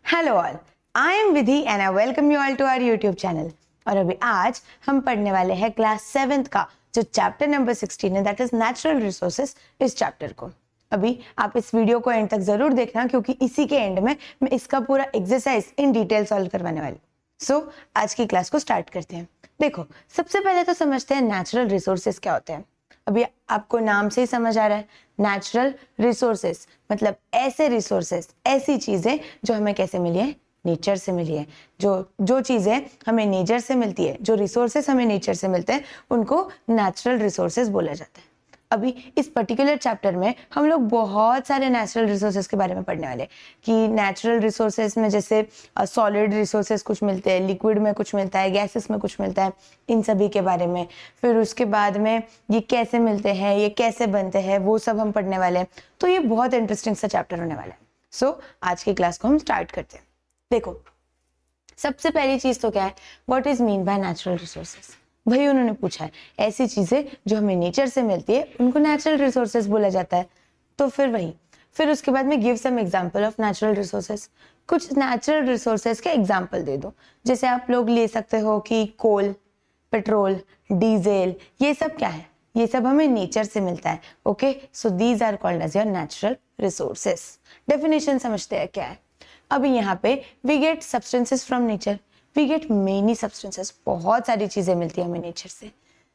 Hello all, I am Vidhi and I welcome you all to our YouTube channel. और अभी आज हम पढ़ने वाले हैं क्लास 7th का जो चैप्टर नंबर 16 है, दैट इज नेचुरल रिसोर्सेज। इस चैप्टर को अभी आप इस वीडियो को एंड तक जरूर देखना, क्योंकि इसी के एंड में मैं इसका पूरा एक्सरसाइज इन डिटेल सॉल्व करवाने वाली। सो आज की क्लास को स्टार्ट करते हैं। देखो, सबसे पहले तो समझते हैं नेचुरल रिसोर्सेज क्या होते हैं। अभी आपको नाम से ही समझ आ रहा है, नेचुरल रिसोर्सेज मतलब ऐसे रिसोर्सेज, ऐसी चीजें जो हमें कैसे मिली है, नेचर से मिली है। जो चीजें हमें नेचर से मिलती है, जो रिसोर्सेज हमें नेचर से मिलते हैं, उनको नेचुरल रिसोर्सेज बोला जाता है। अभी इस पर्टिकुलर चैप्टर में हम लोग बहुत सारे नेचुरल रिसोर्सेज के बारे में पढ़ने वाले हैं कि नेचुरल रिसोर्सेज में जैसे सॉलिड रिसोर्सेज कुछ मिलते हैं, लिक्विड में कुछ मिलता है, गैसेस में कुछ मिलता है, इन सभी के बारे में। फिर उसके बाद में ये कैसे मिलते हैं, ये कैसे बनते हैं, वो सब हम पढ़ने वाले हैं। तो ये बहुत इंटरेस्टिंग सा चैप्टर होने वाला है। सो आज की क्लास को हम स्टार्ट करते हैं। देखो, सबसे पहली चीज तो क्या है, what is mean by natural resources. वही उन्होंने पूछा है, ऐसी चीजें जो हमें नेचर से मिलती है उनको नेचुरल रिसोर्सेज बोला जाता है। तो फिर उसके बाद में give some example of natural resources. कुछ नेचुरल रिसोर्सेज के एग्जांपल दे दो। जैसे आप लोग ले सकते हो कि कोल, पेट्रोल, डीजल, ये सब क्या है, ये सब हमें नेचर से मिलता है। Okay, so these are called as your natural resources. Definition समझते हैं क्या है। अभी यहाँ पे we get substances from nature, we get many substances, बहुत सारी चीजें मिलती है हमें नेचर से।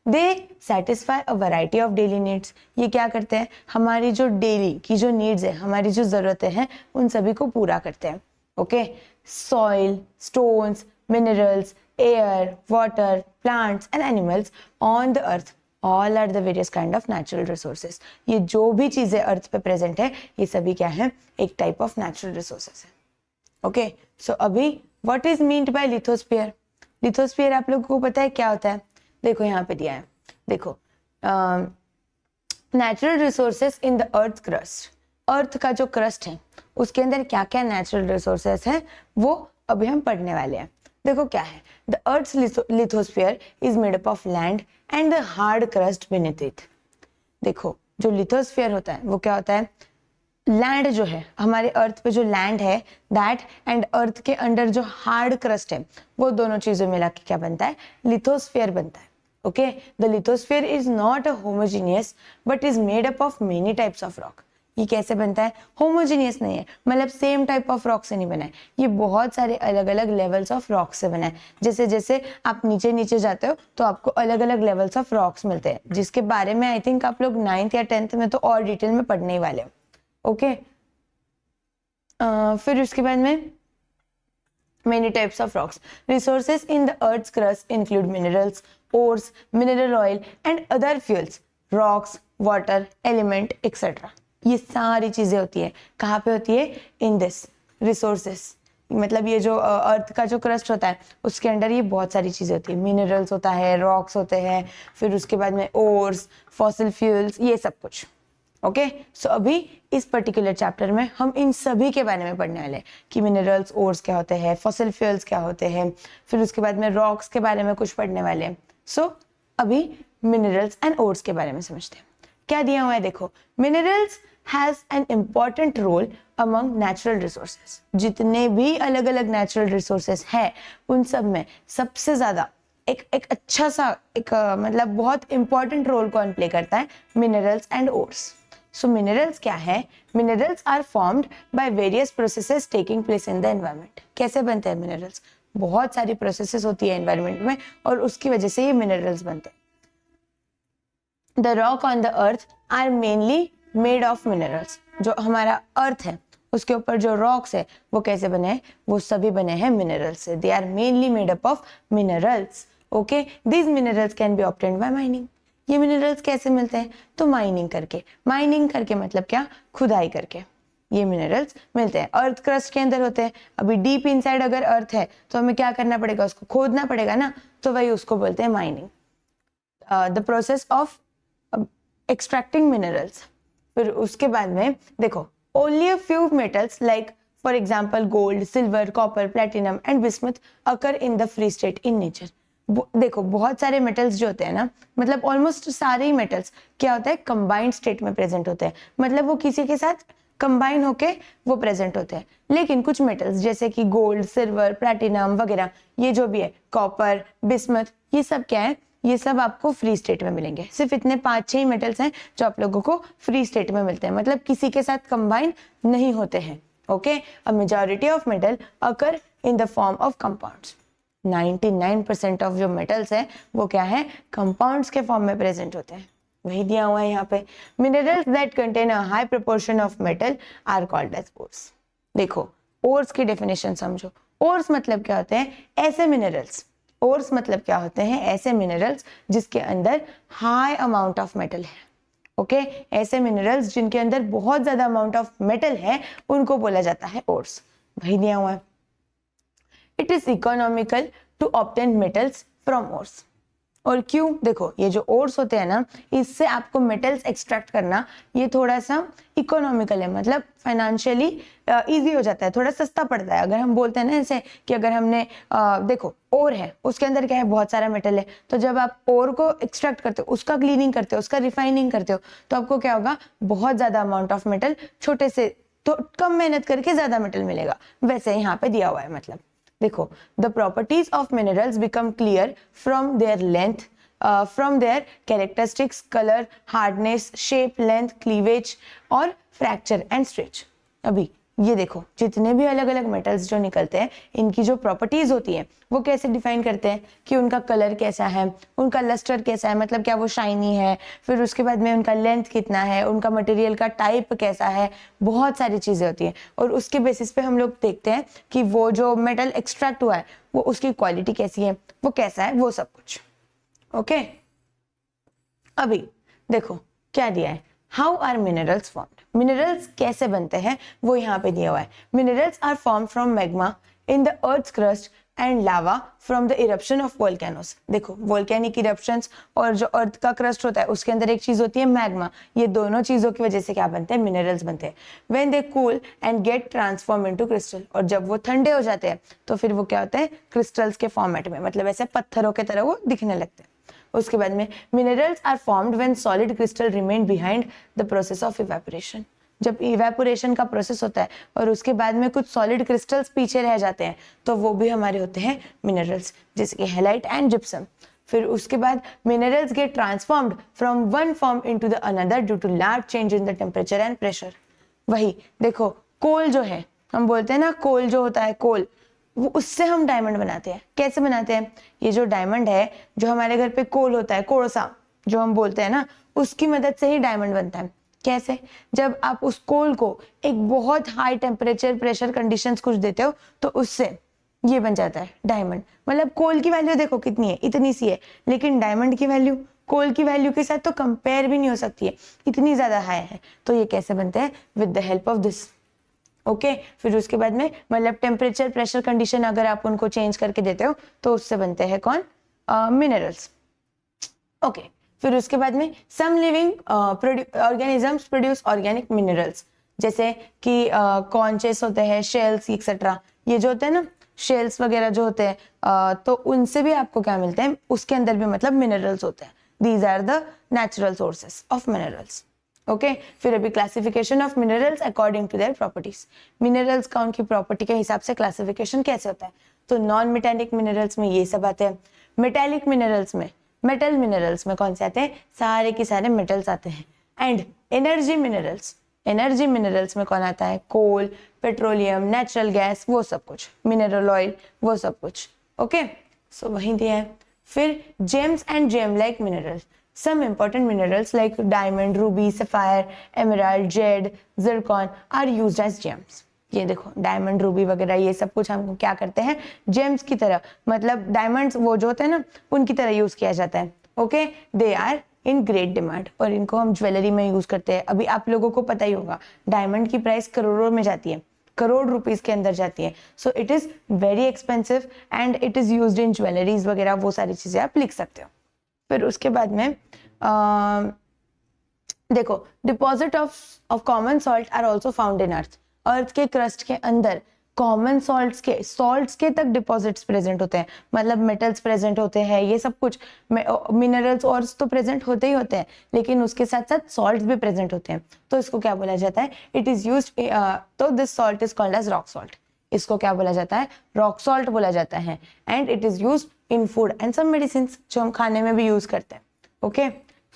They satisfy a variety of daily needs. ये क्या करते हैं, हमारी जो डेली की जो नीड्स है, हमारी जो जरूरतें हैं, उन सभी को पूरा करते हैं। Okay, soil, stones, minerals, air, water, plants and animals on the earth, all are the various kind of natural resources. ये जो भी चीजें अर्थ पे प्रेजेंट है, ये सभी क्या है, एक टाइप ऑफ नेचुरल रिसोर्सेज है। ओके, सो अभी what is meant by lithosphere. Lithosphere आप लोगों को पता है क्या होता है? देखो यहाँ पे दिया है, देखो, natural resources in the earth crust. Earth का जो क्रस्ट है उसके अंदर क्या क्या नेचुरल रिसोर्सेज है, वो अभी हम पढ़ने वाले हैं। देखो क्या है, the earth's lithosphere is made up of land and the hard crust beneath it. देखो, जो लिथोस्फीयर होता है वो क्या होता है, लैंड जो है, हमारे अर्थ पे जो लैंड है, दैट एंड अर्थ के अंडर जो हार्ड क्रस्ट है, वो दोनों चीजों मिला के क्या बनता है, लिथोस्फीयर बनता है। Okay, the lithosphere is not a homogeneous but is made up of many types of rock. ये कैसे बनता है, होमोजीनियस नहीं है, मतलब सेम टाइप ऑफ रॉक से नहीं बना है, ये बहुत सारे अलग अलग लेवल्स ऑफ रॉक से बना है। जैसे जैसे आप नीचे नीचे जाते हो तो आपको अलग अलग लेवल्स ऑफ रॉक्स मिलते हैं, जिसके बारे में आई थिंक आप लोग 9th या 10th में तो और डिटेल में पढ़ने ही वाले हो। ओके, फिर उसके बाद में many types of rocks. Resources in the earth's crust include minerals, ores, mineral oil and other fuels, rocks, water, element, etc. ये सारी चीजें होती है, कहाँ पे होती है, इन दिस रिसोर्सेस। मतलब ये जो अर्थ का जो क्रस्ट होता है उसके अंडर ये बहुत सारी चीजें होती है, मिनरल्स होता है, रॉक्स होते हैं, फिर उसके बाद में ओर्स, फॉसिल फ्यूल्स, ये सब कुछ। ओके, सो अभी इस पर्टिकुलर चैप्टर में हम इन सभी के बारे में पढ़ने वाले हैं कि मिनरल्स, ओर्स क्या होते हैं, फॉसिल फ्यूल्स क्या होते हैं, फिर उसके बाद में रॉक्स के बारे में कुछ पढ़ने वाले हैं। सो अभी मिनरल्स एंड ओर्स के बारे में समझते हैं। क्या दिया हुआ है, देखो, minerals has an important role among natural resources. जितने भी अलग अलग नेचुरल रिसोर्सेज हैं, उन सब में सबसे ज्यादा एक अच्छा सा मतलब बहुत इंपॉर्टेंट रोल कौन प्ले करता है, minerals and ores. So minerals क्या है, minerals are formed by various processes taking place in the environment. कैसे बनते हैं मिनरल्स, बहुत सारी प्रोसेसेस होती है एनवायरनमेंट में और उसकी वजह से ये मिनरल्स बनते हैं। The rock on the earth are mainly made of minerals. जो हमारा अर्थ है उसके ऊपर जो रॉक्स है वो कैसे बने हैं, वो सभी बने हैं मिनरल्स से। They are mainly made up of minerals. Okay, these minerals can be obtained by mining. ये मिनरल्स कैसे मिलते हैं, तो माइनिंग करके। माइनिंग करके मतलब क्या, खुदाई करके ये मिनरल्स मिलते हैं। अर्थ क्रस्ट के अंदर होते हैं। अभी डीप इनसाइड अगर अर्थ है तो हमें क्या करना पड़ेगा, उसको खोदना पड़ेगा ना, तो वही उसको बोलते हैं mining, the process of extracting minerals. फिर उसके बाद में देखो, only a few metals like for example gold, silver, copper, platinum and bismuth occur in the free state in nature. देखो, बहुत सारे मेटल्स जो होते हैं ना, मतलब ऑलमोस्ट सारे ही मेटल्स क्या होता है, कंबाइंड स्टेट में प्रेजेंट होते हैं। मतलब वो किसी के साथ कंबाइन होके वो प्रेजेंट होते हैं। लेकिन कुछ मेटल्स जैसे कि गोल्ड, सिल्वर, प्लैटिनम वगैरह, ये जो भी है, कॉपर, बिस्मथ, ये सब क्या है, ये सब आपको फ्री स्टेट में मिलेंगे। सिर्फ इतने 5-6 ही मेटल्स हैं जो आप लोगों को फ्री स्टेट में मिलते हैं, मतलब किसी के साथ कंबाइन नहीं होते हैं। Okay, a majority of metal occur in the form of compounds. 99% of जो मेटल्स है वो क्या है, कंपाउंड्स के फॉर्म में प्रेजेंट होते हैं। वही दिया हुआ है यहाँ पे, minerals that contain a high proportion of metal are called as ores. देखो ओर्स की डेफिनेशन समझो। ओर्स मतलब क्या होते हैं, ऐसे मिनरल्स। ओर्स मतलब क्या होते हैं, ऐसे मिनरल्स जिसके अंदर हाई अमाउंट ऑफ मेटल है। ओके, ऐसे मिनरल्स जिनके अंदर बहुत ज्यादा अमाउंट ऑफ मेटल है उनको बोला जाता है ओर्स। वही दिया हुआ है। It is economical to obtain metals from ores. और क्यों, देखो ये जो ओर्स होते हैं ना, इससे आपको मेटल्स एक्सट्रैक्ट करना ये थोड़ा सा इकोनॉमिकल है, मतलब फाइनेंशियली इजी हो जाता है, थोड़ा सस्ता पड़ता है। अगर हम बोलते हैं ना ऐसे कि अगर हमने देखो ओर है, उसके अंदर क्या है, बहुत सारा मेटल है, तो जब आप ओर को एक्सट्रैक्ट करते हो, उसका क्लीनिंग करते हो, उसका रिफाइनिंग करते हो, तो आपको क्या होगा, बहुत ज्यादा अमाउंट ऑफ मेटल, छोटे से तो कम मेहनत करके ज्यादा मेटल मिलेगा। वैसे यहाँ पे दिया हुआ है, मतलब देखो the properties of minerals become clear from their length, from their characteristics, color, hardness, shape, length, cleavage और fracture and stretch। अभी ये देखो जितने भी अलग अलग मेटल्स जो निकलते हैं, इनकी जो प्रॉपर्टीज होती हैं वो कैसे डिफाइन करते हैं कि उनका कलर कैसा है, उनका लस्टर कैसा है, मतलब क्या वो शाइनी है, फिर उसके बाद में उनका लेंथ कितना है, उनका मटेरियल का टाइप कैसा है, बहुत सारी चीजें होती हैं। और उसके बेसिस पे हम लोग देखते हैं कि वो जो मेटल एक्सट्रैक्ट हुआ है वो उसकी क्वालिटी कैसी है, वो कैसा है, वो सब कुछ। ओके, अभी देखो क्या दिया है, how are minerals formed. Minerals कैसे बनते हैं वो यहाँ पे दिया हुआ है। Minerals are form from magma in the earth crust and lava from the eruption of volcanoes. देखो वोल्केनिक इरप्शंस और जो अर्थ का क्रस्ट होता है उसके अंदर एक चीज होती है मैग्मा, ये दोनों चीजों की वजह से क्या बनते हैं, मिनरल्स बनते हैं। When they cool and get transform into crystal, और जब वो ठंडे हो जाते हैं तो फिर वो क्या होते हैं, क्रिस्टल्स के फॉर्मेट में, मतलब ऐसे पत्थरों के तरह वो दिखने लगते हैं। उसके बाद में minerals are formed when solid crystal remain behind the process of evaporation. जब इवेपोरेशन का प्रोसेस होता है और उसके बाद में कुछ सॉलिड क्रिस्टल्स पीछे रह जाते हैं तो वो भी हमारे होते हैं मिनरल्स, जैसे कि हैलाइट एंड जिप्सम। फिर उसके बाद minerals get transformed from one form into the another due to large change in the temperature and pressure. वही देखो कोल जो है, हम बोलते हैं ना कोल जो होता है, कोल, वो उससे हम डायमंड बनाते हैं। कैसे बनाते हैं, ये जो डायमंड है, जो हमारे घर पे कोल होता है, कोळसा जो हम बोलते हैं ना, उसकी मदद से ही डायमंड बनता है। कैसे, जब आप उस कोल को एक बहुत हाई टेम्परेचर प्रेशर कंडीशंस कुछ देते हो तो उससे ये बन जाता है डायमंड। मतलब कोल की वैल्यू देखो कितनी है, इतनी सी है, लेकिन डायमंड की वैल्यू कोल की वैल्यू के साथ तो कंपेयर भी नहीं हो सकती है, इतनी ज्यादा हाई है। तो ये कैसे बनते हैं, with the help of this. Okay, फिर उसके बाद में मतलब टेम्परेचर प्रेशर कंडीशन अगर आप उनको चेंज करके देते हो तो उससे बनते हैं कौन, मिनरल्स। ओके, फिर उसके बाद में some living organisms produce organic minerals, जैसे कि कॉन्चेस होते हैं, शेल्स एक्सेट्रा, ये जो होते हैं ना शेल्स वगैरह जो होते हैं, तो उनसे भी आपको क्या मिलते हैं, उसके अंदर भी मतलब मिनरल्स होते हैं। These are the natural sources of minerals. Okay, फिर अभी classification of minerals according to their properties. Minerals का उनकी प्रॉपर्टी के हिसाब से क्लासिफिकेशन कैसे होता है, तो नॉन मेटेलिक मिनरल्स में ये सब आते हैं। मेटेलिक मिनरल्स में, मेटल मिनरल्स में कौन से आते हैं, सारे के सारे मेटल्स आते हैं। And energy minerals, energy minerals में कौन आता है, कोल, पेट्रोलियम, नेचुरल गैस, वो सब कुछ, मिनरल ऑयल, वो सब कुछ। ओके, सो वही दिया है। फिर gems and gem like minerals, some important minerals like diamond, ruby, sapphire, emerald, jade, zircon are used as gems। ये देखो डायमंड, रूबी वगैरह ये सब कुछ हम क्या करते हैं, जेम्स की तरह, मतलब डायमंड्स वो जो होते हैं ना उनकी तरह यूज किया जाता है। Okay, they are in great demand, और इनको हम ज्वेलरी में यूज करते हैं। अभी आप लोगों को पता ही होगा डायमंड की प्राइस करोड़ों में जाती है, करोड़ रुपीस के अंदर जाती है। सो it is very expensive and it is used in jewelleries वगैरह, वो सारी चीजें आप लिख सकते हो। फिर उसके बाद में देखो deposit of common salt are also found in earth. Earth के क्रस्ट के अंदर कॉमन सॉल्ट्स के तक डिपॉजिट्स प्रेजेंट होते हैं, मतलब मेटल्स प्रेजेंट होते हैं, ये सब कुछ मिनरल्स और तो प्रेजेंट होते ही होते हैं, लेकिन उसके साथ साथ सॉल्ट्स भी प्रेजेंट होते हैं। तो इसको क्या बोला जाता है? इट इज यूज्ड, तो this salt is called as rock salt. इसको क्या बोला जाता है? रॉक सॉल्ट बोला जाता है। And it is used in food and some medicine, जो हम खाने में भी यूज करते हैं। ओके,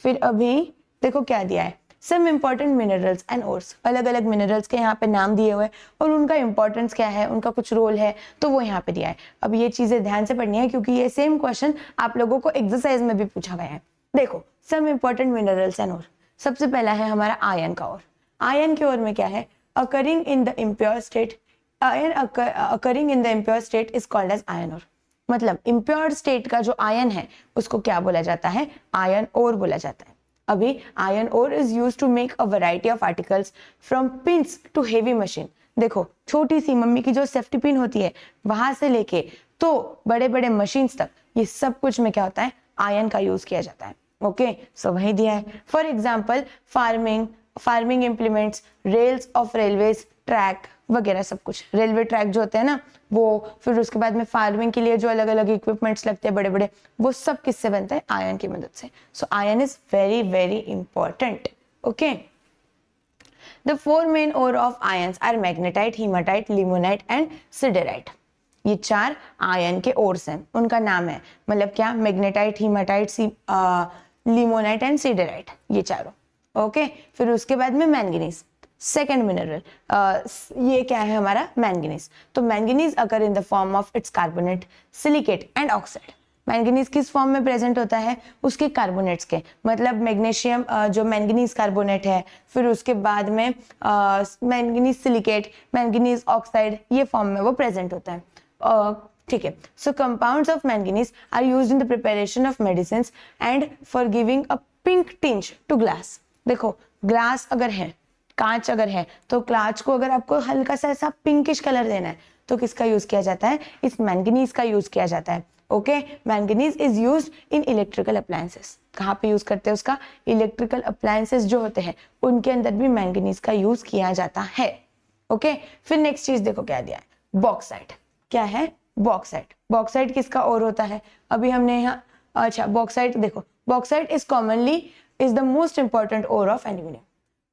फिर अभी देखो क्या दिया है, some important minerals and ores. अलग अलग मिनरल्स के यहाँ पे नाम दिए हुए और उनका इंपॉर्टेंस क्या है, उनका कुछ रोल है, तो वो यहाँ पे दिया है। अब ये चीजें ध्यान से पढ़नी है, क्योंकि ये सेम क्वेश्चन आप लोगों को एक्सरसाइज में भी पूछा गया है। देखो, सम इंपॉर्टेंट मिनरल्स एंड ओर, सबसे पहला है हमारा आयरन का ओर। आयरन के ओर में क्या है? Occurring in the impure state, iron occurring in the impure state is called as iron ore. मतलब इम्प्योर स्टेट का जो आयन है उसको क्या बोला जाता है? आयन ओर बोला जाता है। अभी iron ore is used to make a variety of articles from pins to heavy machine. देखो, छोटी सी मम्मी की जो सेफ्टी पिन होती है वहां से लेके तो बड़े बड़े मशीन्स तक, ये सब कुछ में क्या होता है? आयन का यूज किया जाता है। ओके, सो वही दिया है। For example farming implements, rails of railways, track वगैरह सब कुछ। रेलवे ट्रैक जो होते हैं ना वो, फिर उसके बाद में फार्मिंग के लिए जो अलग अलग इक्विपमेंट्स लगते हैं बड़े बड़े, वो सब किससे बनता है? आयन की मदद से। So iron is very very important. Okay, the four main ore of irons are magnetite, hematite, limonite and siderite. ये 4 आयन के ओर्स हैं, उनका नाम है, मतलब क्या? Magnetite, hematite, limonite and siderite, ये चारों। ओके, फिर उसके बाद में मैंगनीज, सेकेंड मिनरल। ये क्या है हमारा? मैंगनीज। तो manganese occur in the form of its carbonate, silicate and oxide. Manganese किस फॉर्म में प्रेजेंट होता है? उसके कार्बोनेट्स के, मतलब मैग्नीशियम जो मैंगनीज कार्बोनेट है, फिर उसके बाद में मैंगनीज सिलिकेट, मैंगनीज ऑक्साइड, ये फॉर्म में वो प्रेजेंट होता है। ठीक है, so compounds of manganese are used in the preparation of medicines and for giving a pink tinge to glass. देखो, ग्लास अगर है, कांच अगर है, तो कांच को अगर आपको हल्का सा ऐसा पिंकिश कलर देना है तो किसका यूज किया जाता है? इस मैंगनीज का यूज किया जाता है। Okay, manganese is used in electrical appliances. कहाँ पे यूज करते हैं उसका? इलेक्ट्रिकल अप्लायंसेस जो होते हैं उनके अंदर भी मैंगनीज का यूज किया जाता है। ओके, फिर नेक्स्ट चीज देखो क्या दिया है, बॉक्साइट। क्या है? बॉक्साइट। बॉक्साइट किसका और होता है? अभी हमने यहाँ, अच्छा बॉक्साइट देखो, bauxite is commonly is the most important ore of aluminium.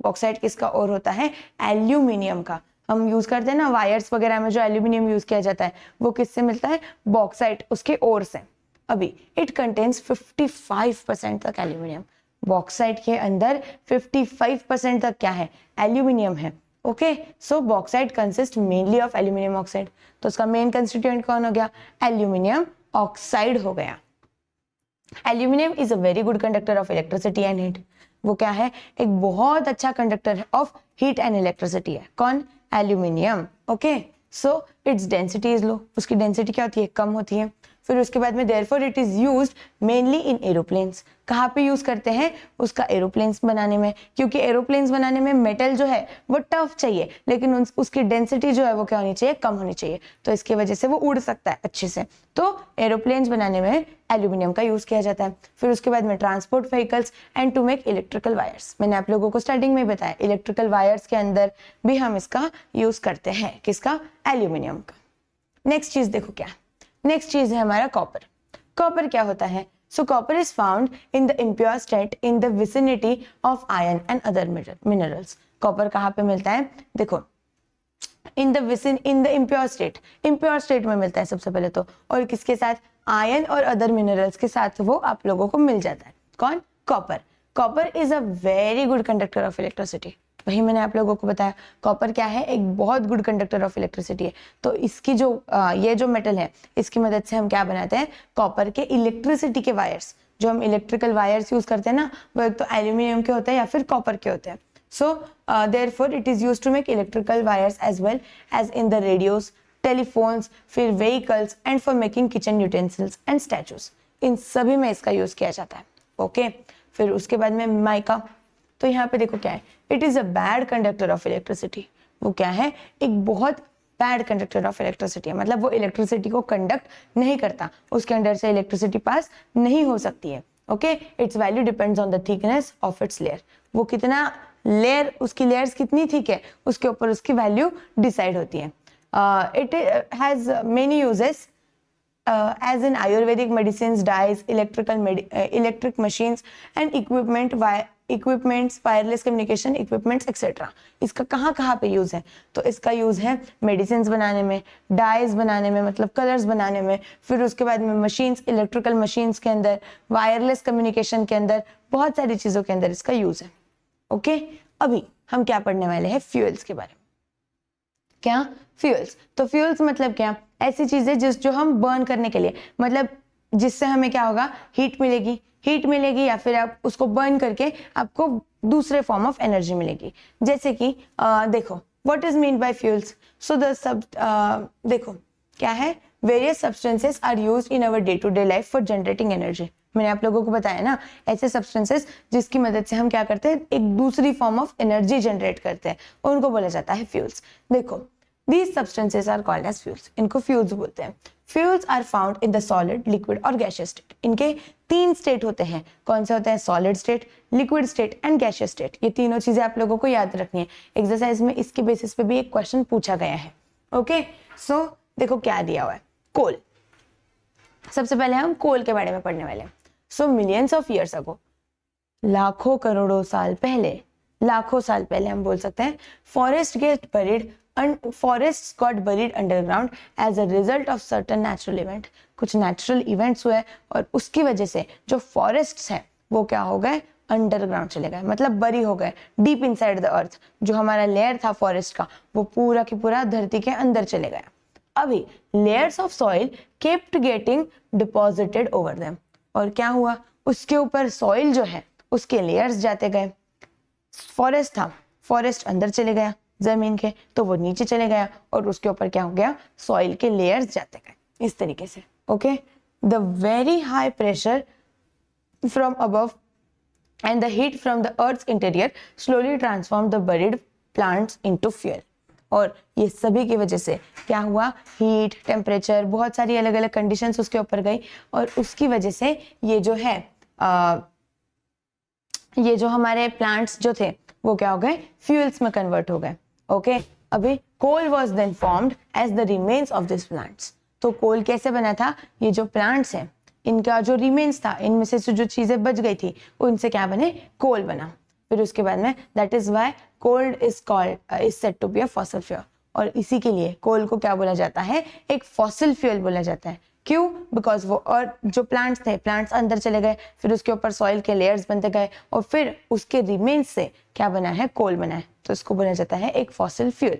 Bauxite किसका और होता है? एल्यूमिनियम का। हम यूज करते हैं ना वायर्स वगैरह में, जो एल्यूमिनियम यूज किया जाता है वो किससे मिलता है? बॉक्साइट, उसके ओर से। अभी इट कंटेन्स 55% तक एल्यूमिनियम। बॉक्साइट के अंदर 55% तक क्या है? एल्यूमिनियम है। Okay, so bauxite consist mainly of aluminium oxide. तो उसका मेन कंस्टिट्यूएंट कौन हो गया? एल्यूमिनियम ऑक्साइड हो गया। Aluminium is a very good conductor of electricity and heat. वो क्या है? एक बहुत अच्छा conductor of heat and electricity है। कौन? Aluminium. Okay, so its density is low. उसकी डेंसिटी क्या होती है? कम होती है। फिर उसके बाद में therefore it is used mainly in aeroplanes. कहाँ पे यूज करते हैं? उसका एरोप्लेन्स बनाने में, क्योंकि एरोप्लेन्स बनाने में मेटल जो है वो टफ चाहिए, लेकिन उसकी डेंसिटी जो है वो क्या होनी चाहिए? कम होनी चाहिए, तो इसकी वजह से वो उड़ सकता है अच्छे से। तो एरोप्लेन्स बनाने में एल्यूमिनियम का यूज किया जाता है। फिर उसके बाद में transport vehicles and to make electrical wires. मैंने आप लोगों को स्टार्टिंग में बताया, इलेक्ट्रिकल वायर्स के अंदर भी हम इसका यूज करते हैं। किसका? एल्यूमिनियम का। नेक्स्ट चीज देखो क्या, नेक्स्ट चीज है हमारा कॉपर। कॉपर क्या होता है? सो copper is found in the impure state in the vicinity of iron and other minerals. Copper कहाँ पे मिलता है? देखो, इन द इम्प्योर स्टेट में मिलता है सबसे पहले तो, और किसके साथ? आयरन और अदर मिनरल्स के साथ वो आप लोगों को मिल जाता है। कौन? Copper. Copper is a very good conductor of electricity. वही मैंने आप लोगों को बताया, कॉपर क्या है? एक बहुत गुड कंडक्टर ऑफ इलेक्ट्रिसिटी है। तो इसकी जो ये जो मेटल है, इसकी मदद से हम क्या बनाते हैं? कॉपर के इलेक्ट्रिसिटी के वायर्स। जो हम इलेक्ट्रिकल वायर्स यूज करते हैं ना, वो एक तो एल्यूमिनियम के होते हैं या फिर कॉपर के होते हैं। So therefore it is used to make electrical wires as well as in the radios, telephones, फिर vehicles and for making kitchen utensils and statues. इन सभी में इसका यूज किया जाता है। ओके, फिर उसके बाद में माइका। तो यहाँ पे देखो क्या है, it is a bad conductor of electricity. वो क्या है? एक बहुत बैड कंडक्टर ऑफ इलेक्ट्रिसिटी है, मतलब वो इलेक्ट्रिसिटी को कंडक्ट नहीं करता, उसके अंदर से इलेक्ट्रिसिटी पास नहीं हो सकती है। Okay, it's value depends on the thickness of its layer. वो कितना लेयर, उसकी लेयर्स कितनी थिक है, उसके ऊपर उसकी वैल्यू डिसाइड होती है। It has many uses as in Ayurvedic medicines, dyes, electric machines and equipments, wireless communication equipments etc. इसका कहाँ कहाँ पे यूज है? तो इसका यूज है मेडिसिन बनाने में, डाइज बनाने में मतलब कलर्स बनाने में, फिर उसके बाद में मशीन्स, इलेक्ट्रिकल मशीन्स के अंदर, वायरलेस कम्युनिकेशन के अंदर, बहुत सारी चीजों के अंदर इसका यूज है. ओके, अभी हम क्या पढ़ने वाले हैं? फ्यूल्स के बारे में. क्या? फ्यूल्स. तो फ्यूल्स मतलब क्या? ऐसी चीजें जो हम बर्न करने के लिए, मतलब जिससे हमें क्या होगा? हीट मिलेगी या फिर आप उसको बर्न करके आपको दूसरे फॉर्म ऑफ एनर्जी मिलेगी. जैसे कि देखो, what is mean by fuels? So देखो क्या है, various substances are used in our day to day life for generating energy. मैंने आप लोगों को बताया ना, ऐसे सब्सटेंसेस जिसकी मदद से हम क्या करते हैं, एक दूसरी फॉर्म ऑफ एनर्जी जनरेट करते हैं, उनको बोला जाता है फ्यूल्स. देखो, these substances are called as fuels. इनको फ्यूल्स बोलते हैं. Fuels are found in the solid, liquid और गैसियस स्टेट. इनके 3 स्टेट होते हैं. कौन से होते हैं? Solid state, liquid state and gaseous state. ये तीनों चीजें आप लोगों को याद रखनी है. एक्सरसाइज में इसके बेसिस पे भी एक क्वेश्चन पूछा गया है. ओके, सो देखो क्या दिया हुआ है. कोल. सबसे पहले हम कोल के बारे में पढ़ने वाले हैं. सो मिलियंस ऑफ ईयर्स अगो, लाखों करोड़ों साल पहले, लाखों साल पहले हम बोल सकते हैं, forests got buried underground as a result of certain natural event. कुछ नेचुरल इवेंट्स हुए और उसकी वजह से जो फॉरेस्ट्स हैं वो क्या हो गए? अंडरग्राउंड चले गए, मतलब बरी हो गए, डीप इनसाइड द अर्थ. जो हमारा लेयर था फॉरेस्ट का, वो पूरा की पूरा धरती के अंदर चले गया. अभी layers of soil kept getting deposited over them. और क्या हुआ? उसके ऊपर सॉइल जो है उसके लेयर्स जाते गए. फॉरेस्ट था, फॉरेस्ट अंदर चले गया जमीन के, तो वो नीचे चले गया और उसके ऊपर क्या हो गया? सॉइल के लेयर्स जाते गए. इस तरीके से. Okay, the very high pressure from above and the heat from the earth interior slowly transform the buried plants into fuel. और ये सभी की वजह से क्या हुआ? हीट, टेम्परेचर, बहुत सारी अलग अलग कंडीशंस उसके ऊपर गई और उसकी वजह से ये जो है ये जो हमारे प्लांट्स जो थे वो क्या हो गए? फ्यूल्स में कन्वर्ट हो गए. ओके, अभी coal was then formed as the remains of this plants. तो कोल कैसे बना था? ये जो प्लांट्स हैं इनका जो रिमेन्स था, इनमें से जो चीजें बच गई थी उनसे क्या बने? कोल बना. फिर उसके बाद में that is why coal is said to be a fossil fuel. और इसी के लिए कोल को क्या बोला जाता है? एक फॉसिल फ्यूल बोला जाता है. क्यों? बिकॉज वो, और जो प्लांट्स थे, प्लांट्स अंदर चले गए, फिर उसके ऊपर सॉइल के लेयर्स बनते गए और फिर उसके रिमेन्स से क्या बना है? कोल बना है. तो इसको बोला जाता है एक फॉसिल फ्यूल.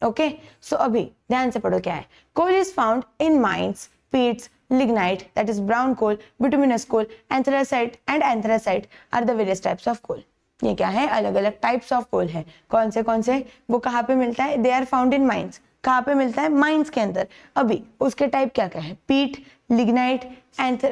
ओके, सो अभी ध्यान से पढ़ो क्या है. Coal is found in mines, peats, lignite, that is brown coal, bituminous coal, anthracite and anthracite are the various types of coal. ये क्या है? अलग अलग टाइप्स ऑफ कोल है. कौन से? वो कहाँ पे मिलता है? They are found in mines. कहाँ पे मिलता है? माइंस के अंदर. अभी उसके टाइप क्या क्या है? पीट, lignite,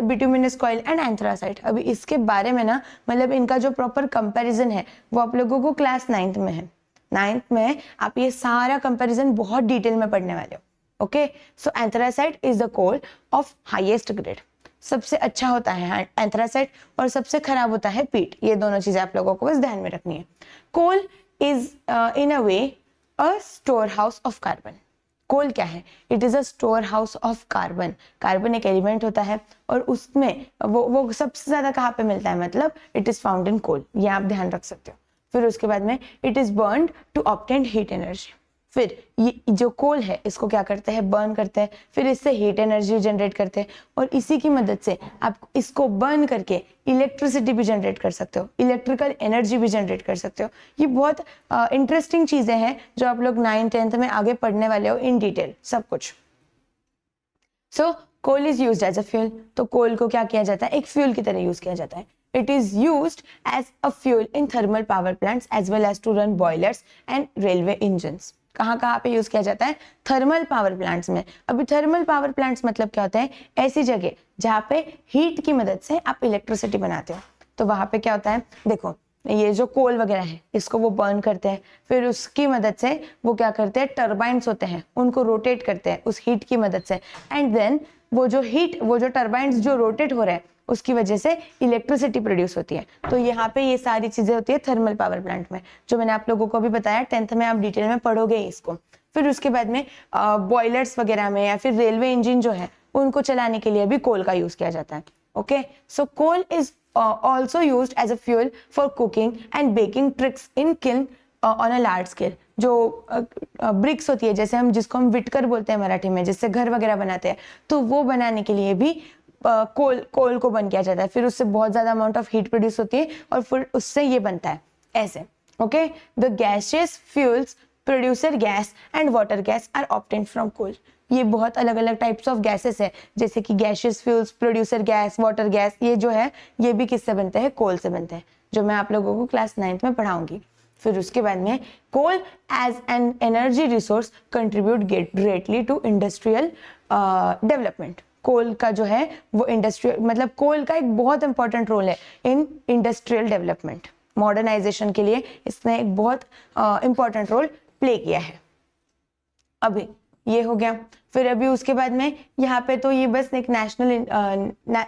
bituminous coil and anthracite. अभी इसके बारे में ना, मतलब इनका जो प्रॉपर कंपैरिजन है वो आप लोगों को क्लास 9th में है. 9th में आप ये सारा कंपैरिजन बहुत डिटेल में पढ़ने वाले हो. Okay, so anthracite is the coal of highest grade. सबसे अच्छा होता है एंथ्रासाइट और सबसे खराब होता है पीट. ये दोनों चीजें आप लोगों को बस ध्यान में रखनी है. Coal is in a way a store house of carbon. Coal क्या है? It is a store house of carbon. Carbon एक एलिमेंट होता है और उसमें वो सबसे ज्यादा कहाँ पे मिलता है? मतलब इट इज फाउंड इन कोल. ये आप ध्यान रख सकते हो. फिर उसके बाद में it is burned to obtain heat energy. फिर ये जो कोल है इसको क्या करते हैं? बर्न करते हैं, फिर इससे हीट एनर्जी जनरेट करते हैं और इसी की मदद से आप इसको बर्न करके इलेक्ट्रिसिटी भी जनरेट कर सकते हो, इलेक्ट्रिकल एनर्जी भी जनरेट कर सकते हो. ये बहुत इंटरेस्टिंग चीजें हैं जो आप लोग 9th 10th में आगे पढ़ने वाले हो इन डिटेल सब कुछ. So coal is used as a fuel. तो कोल को क्या किया जाता है? एक फ्यूल की तरह यूज किया जाता है. It is used as a fuel in thermal power plants as well as to run boilers and railway engines. कहाँ कहाँ पे यूज किया जाता है? थर्मल पावर प्लांट्स में. अभी थर्मल पावर प्लांट्स मतलब क्या होता है? ऐसी जगह जहाँ पे हीट की मदद से आप इलेक्ट्रिसिटी बनाते हो. तो वहां पे क्या होता है? देखो, ये जो कोल वगैरह है इसको वो बर्न करते हैं, फिर उसकी मदद से वो क्या करते हैं? टर्बाइंस होते हैं उनको रोटेट करते हैं उस हीट की मदद से. एंड देन वो जो टर्बाइंस जो रोटेट हो रहे हैं उसकी वजह से इलेक्ट्रिसिटी प्रोड्यूस होती है. तो यहाँ पे ये सारी चीजें होती है थर्मल पावर प्लांट में, जो मैंने आप लोगों को भी बताया. 10th में आप डिटेल में पढ़ोगे इसको. फिर उसके बाद में बॉयलर्स वगैरह में या फिर रेलवे इंजन जो है उनको चलाने के लिए भी कोल का यूज किया जाता है. Okay, so coal is also used as a fuel for cooking and baking tricks in kiln on a large scale. जो ब्रिक्स होती है, जैसे हम जिसको हम विटकर बोलते हैं मराठी में, जिससे घर वगैरह बनाते हैं, तो वो बनाने के लिए भी कोल को बर्न किया जाता है. फिर उससे बहुत ज्यादा अमाउंट ऑफ हीट प्रोड्यूस होती है और फिर उससे ये बनता है ऐसे. Okay, the gaseous fuels producer gas and water gas are obtained from coal. ये बहुत अलग अलग टाइप्स ऑफ गैसेस है, जैसे कि gaseous fuels, producer gas, water gas, ये जो है ये भी किससे बनते हैं? कोल से बनते हैं, जो मैं आप लोगों को क्लास 9th में पढ़ाऊंगी. फिर उसके बाद में coal as an energy resource contribute greatly to industrial development. Coal का जो है वो इंडस्ट्रियल, मतलब कोल का एक बहुत इंपॉर्टेंट रोल है इन इंडस्ट्रियल डेवलपमेंट. मॉडर्नाइजेशन के लिए इसने एक बहुत इंपॉर्टेंट रोल प्ले किया है. अभी ये हो गया. फिर अभी उसके बाद में यहाँ पे तो ये बस एक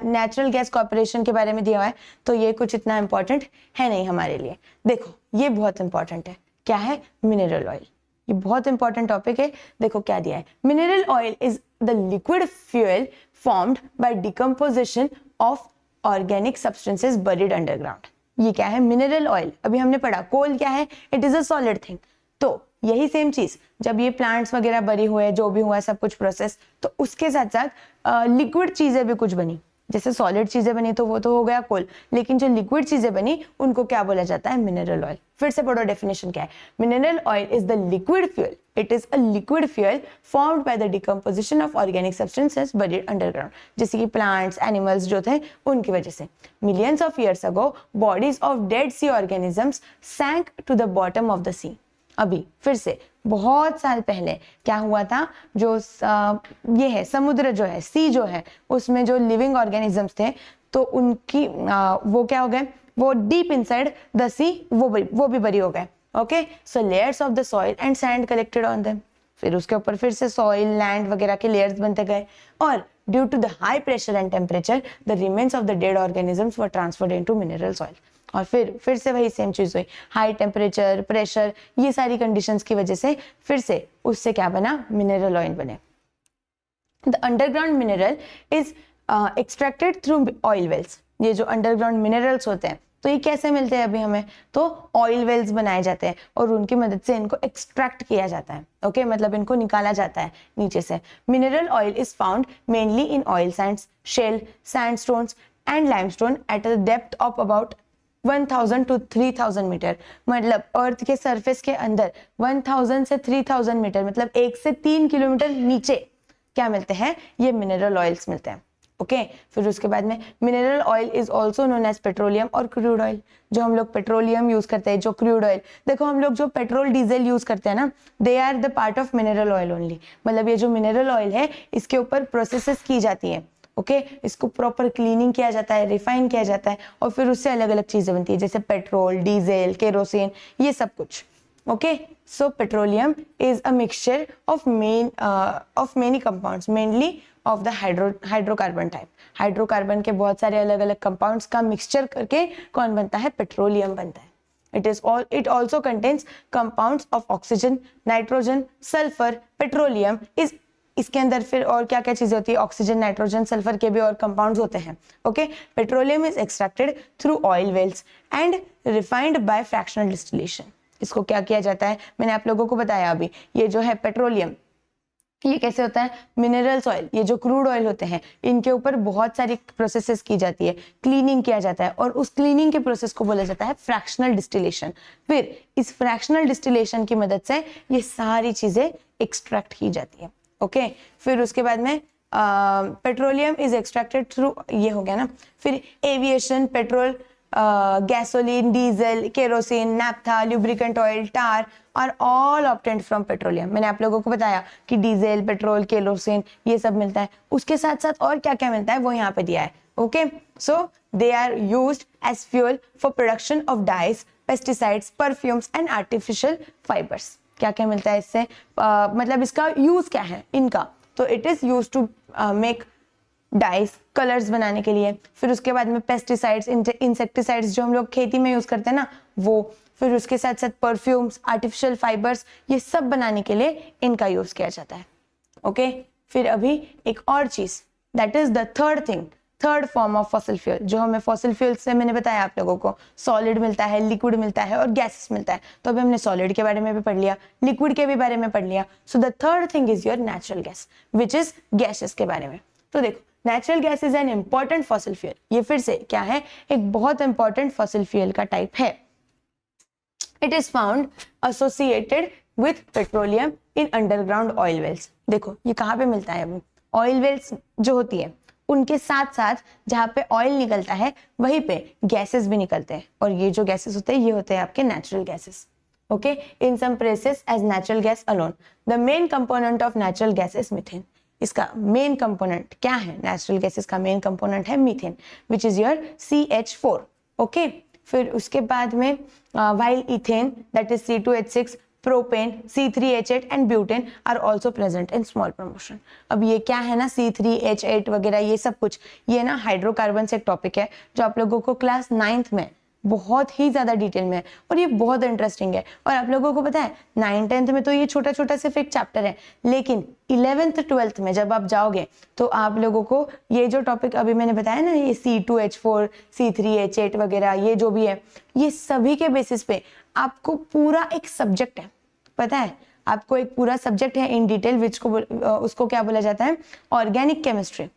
नेचुरल गैस कॉर्पोरेशन के बारे में दिया हुआ है, तो ये कुछ इतना इंपॉर्टेंट है नहीं हमारे लिए. देखो ये बहुत इंपॉर्टेंट है. क्या है? Mineral oil. ये बहुत इंपॉर्टेंट टॉपिक है. देखो क्या दिया है. Mineral oil is the liquid fuel formed by decomposition of organic substances buried underground. ये क्या है? Mineral oil. अभी हमने पढ़ा कोल क्या है? It is a solid thing. तो यही सेम चीज, जब ये प्लांट्स वगैरह बरी हुए, जो भी हुआ सब कुछ प्रोसेस, तो उसके साथ साथ लिक्विड चीजें भी कुछ बनी. जैसे सॉलिड चीजें बनी तो वो तो हो गया कोल, लेकिन जो लिक्विड चीजें बनी उनको क्या बोला जाता है? Mineral oil. फिर से पढ़ो डेफिनेशन क्या है. Mineral oil is the liquid fuel. It is a liquid fuel formed by the decomposition of organic substances buried underground. जैसे कि प्लांट्स, एनिमल्स जो थे उनकी वजह से. Millions of years ago bodies of dead sea organisms sank to the bottom of the sea. अभी फिर से बहुत साल पहले क्या हुआ था? जो ये है समुद्र जो है, सी जो है, उसमें जो लिविंग ऑर्गेनिजम्स थे तो उनकी वो क्या हो गए? वो डीप इनसाइड द सी वो भी बरी हो गए. Okay, so layers of the soil and sand collected on them. फिर उसके ऊपर फिर से सॉइल, लैंड वगैरह के लेयर्स बनते गए और due to the high pressure and temperature the remains of the dead organisms were transferred into mineral soil. और फिर से वही सेम चीज हुई. हाई टेम्परेचर, प्रेशर, ये सारी कंडीशंस की वजह से फिर से उससे क्या बना? मिनरल ऑयल बने. The underground mineral is extracted through oil wells. ये जो अंडरग्राउंड मिनरल्स होते हैं तो ये कैसे मिलते हैं अभी हमें? तो ऑयल वेल्स बनाए जाते हैं और उनकी मदद से इनको एक्सट्रैक्ट किया जाता है. ओके, मतलब इनको निकाला जाता है नीचे से. Mineral oil is found mainly in oil sands, shale, sandstones and limestone at a depth of about 1000 to 3000 metre. मतलब अर्थ के सरफेस के अंदर 1000 से 3000 मीटर, मतलब 1 से 3 किलोमीटर नीचे क्या मिलते हैं? ये मिनरल ऑयल्स मिलते हैं. ओके, फिर उसके बाद में mineral oil is also known as petroleum और क्रूड ऑयल. जो हम लोग पेट्रोलियम यूज करते हैं, जो क्रूड ऑयल, देखो हम लोग जो पेट्रोल डीजल यूज करते हैं ना, they are the part of mineral oil only. मतलब ये जो मिनरल ऑयल है इसके ऊपर प्रोसेसेस की जाती है. ओके, इसको प्रॉपर क्लीनिंग किया जाता है, रिफाइन किया जाता है और फिर उससे अलग अलग चीजें बनती है, जैसे पेट्रोल, डीजल, केरोसिन, ये सब कुछ. Okay, so petroleum is a mixture of many compounds, mainly of the hydrocarbon type. Hydrocarbon के बहुत सारे अलग अलग कंपाउंड्स का मिक्सचर करके कौन बनता है? पेट्रोलियम बनता है. It also contains compounds of oxygen, nitrogen, sulfur. Petroleum is इसके अंदर फिर और क्या क्या चीजें होती है? ऑक्सीजन, नाइट्रोजन, सल्फर के भी और कंपाउंड्स होते हैं. Okay, petroleum is extracted through oil wells and refined by fractional distillation. इसको क्या किया जाता है? मैंने आप लोगों को बताया अभी. ये जो है पेट्रोलियम, ये कैसे होता है? मिनरल्स ऑयल, ये जो क्रूड ऑयल होते हैं, इनके ऊपर बहुत सारी प्रोसेसेस की जाती है, क्लीनिंग किया जाता है और उस क्लीनिंग के प्रोसेस को बोला जाता है फ्रैक्शनल डिस्टिलेशन. फिर इस फ्रैक्शनल डिस्टिलेशन की मदद से ये सारी चीजें एक्सट्रैक्ट की जाती है. ओके, फिर उसके बाद में पेट्रोलियम इज एक्सट्रैक्टेड थ्रू, ये हो गया ना. फिर aviation, petrol, gasoline, diesel, kerosene, naphtha, lubricant oil, tar are all obtained from petroleum. मैंने आप लोगों को बताया कि डीजल, पेट्रोल, केरोसिन ये सब मिलता है. उसके साथ साथ और क्या क्या मिलता है वो यहाँ पे दिया है. Okay, so they are used as fuel for production of dyes, pesticides, perfumes and artificial fibres. क्या क्या मिलता है इससे? मतलब इसका यूज क्या है इनका? तो it is use to make dyes, colours बनाने के लिए. फिर उसके बाद में पेस्टिसाइड्स, इंसेक्टिसाइड्स जो हम लोग खेती में यूज करते हैं ना वो. फिर उसके साथ साथ परफ्यूम्स, आर्टिफिशियल फाइबर्स, ये सब बनाने के लिए इनका यूज किया जाता है। ओके, फिर अभी एक और चीज, that is the third form of fossil fuel. जो हमें फॉसिल फ्यूल से मैंने बताया आप लोगों को, सॉलिड मिलता है, लिक्विड मिलता है और गैसेस मिलता है। तो अभी हमने सॉलिड के बारे में भी पढ़ लिया, लिक्विड के भी बारे में पढ़ लिया। So the third thing is your natural gas, which is gases के बारे में। तो देखो, natural gas is an important fossil fuel. ये फिर से क्या है, एक बहुत इंपॉर्टेंट फॉसिल फ्यूल का टाइप है। It is found associated with petroleum in underground oil wells. देखो ये कहाँ पे मिलता है, अभी ऑयल वेल्स जो होती है उनके साथ साथ जहाँ पे ऑयल निकलता है वहीं पे गैसेस भी निकलते हैं, और ये जो गैसेस होते हैं ये होते हैं आपके natural gases. Okay, in some places as natural gas alone. The main component of natural gas is methane. इसका मेन कंपोनेंट क्या है, नेचुरल गैसेस का मेन कंपोनेंट है methane, which is your CH4। Okay, फिर उसके बाद में while ethane, that is C2H6, propane, C3H8 and butane are also present in small proportion। अब ये क्या है ना, C3H8 वगैरह ये सब कुछ, ये ना हाइड्रोकार्बन से एक टॉपिक है जो आप लोगों को क्लास 9th में बहुत ही ज्यादा डिटेल में है, और ये बहुत इंटरेस्टिंग है। और आप लोगों को पता है 9th 10th में तो ये छोटा छोटा सिर्फ एक चैप्टर है, लेकिन 11th 12th में जब आप जाओगे तो आप लोगों को ये जो टॉपिक अभी मैंने बताया ना, ये C2H4, C3H8 वगैरह ये जो भी है, ये सभी के बेसिस पे आपको पूरा एक सब्जेक्ट है, पता है आपको एक पूरा सब्जेक्ट है इन डिटेल, विच को उसको क्या बोला जाता है, ऑर्गेनिक केमिस्ट्री।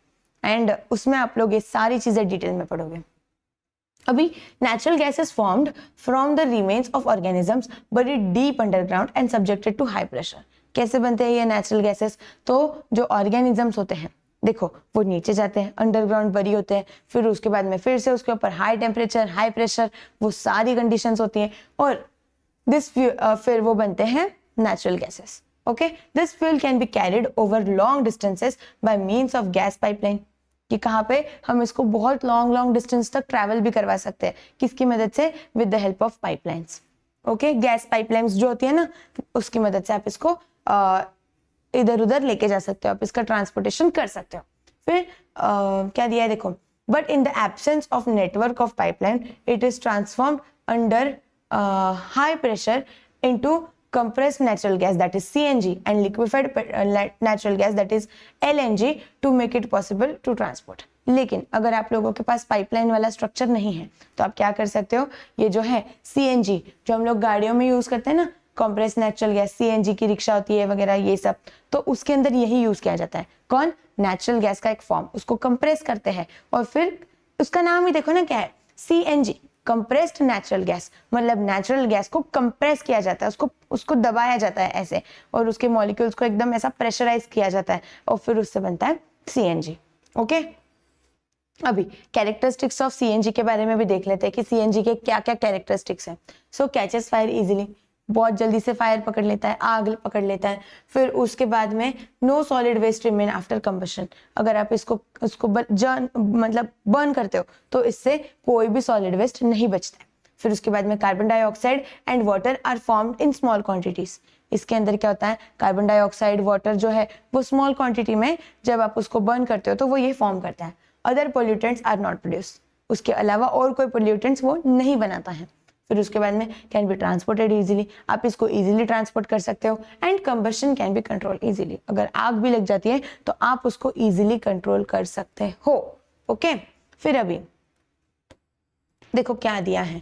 एंड उसमें आप लोग ये सारी चीजें डिटेल में पढ़ोगे। अभी natural gas is formed from the remains of organisms buried deep underground and subjected to high pressure. कैसे बनते हैं ये नेचुरल गैसेस, तो जो ऑर्गेनिजम्स होते हैं देखो वो नीचे जाते हैं, अंडरग्राउंड बरी होते हैं, फिर उसके बाद में फिर से उसके ऊपर हाई टेम्परेचर, हाई प्रेशर, वो सारी कंडीशंस होती हैं, और दिस फिर वो बनते हैं natural gases. Okay, this fuel can be carried over long distances bye means of gas pipeline. कि कहाँ पे हम इसको बहुत लॉन्ग डिस्टेंस तक ट्रैवल भी करवा सकते हैं, किसकी मदद से, with the help of pipelines. Okay, gas pipelines जो होती है ना, उसकी मदद से आप इसको इधर उधर लेके जा सकते हो, आप इसका ट्रांसपोर्टेशन कर सकते हो। फिर क्या दिया है देखो, but in the absence of network of pipeline it is transformed under high pressure into compressed natural gas, that is CNG, and liquefied natural gas, that is LNG, to make it possible to transport। लेकिन अगर आप लोगों के पास pipeline वाला structure नहीं है तो आप क्या कर सकते हो, ये जो है CNG जो हम लोग गाड़ियों में यूज करते हैं ना, कंप्रेस्ड नेचुरल गैस, CNG की रिक्शा होती है वगैरह ये सब, तो उसके अंदर यही यूज किया जाता है। कौन, नेचुरल गैस का एक फॉर्म, उसको कंप्रेस करते हैं, और फिर उसका नाम ही देखो ना क्या है, CNG, कंप्रेस्ड नेचुरल गैस। मतलब नेचुरल गैस को कंप्रेस किया जाता है, उसको दबाया जाता है ऐसे, और उसके मॉलिक्यूल्स को एकदम ऐसा प्रेशराइज किया जाता है, और फिर उससे बनता है CNG। ओके, अभी कैरेक्टरिस्टिक्स ऑफ CNG के बारे में भी देख लेते हैं कि CNG के क्या क्या कैरेक्टरिस्टिक्स हैं। सो कैचेस फायर इजीली, बहुत जल्दी से फायर पकड़ लेता है, आग पकड़ लेता है। फिर उसके बाद में no solid waste remain after combustion. अगर आप उसको मतलब बर्न करते हो तो इससे कोई भी सॉलिड वेस्ट नहीं बचता है। फिर उसके बाद में carbon dioxide and water are formed in small quantities. इसके अंदर क्या होता है, कार्बन डाइऑक्साइड, वाटर जो है वो स्मॉल क्वांटिटी में जब आप उसको बर्न करते हो तो वो ये फॉर्म करता है। Other pollutants are not produce, उसके अलावा और कोई पोल्यूटेंट्स वो नहीं बनाता है। फिर उसके बाद में कैन बी ट्रांसपोर्टेड इजीली, आप इसको इजीली ट्रांसपोर्ट कर सकते हो। And combustion can be control easily, अगर आग भी लग जाती है तो आप उसको इजीली कंट्रोल कर सकते हो। ओके, फिर अभी देखो क्या दिया है,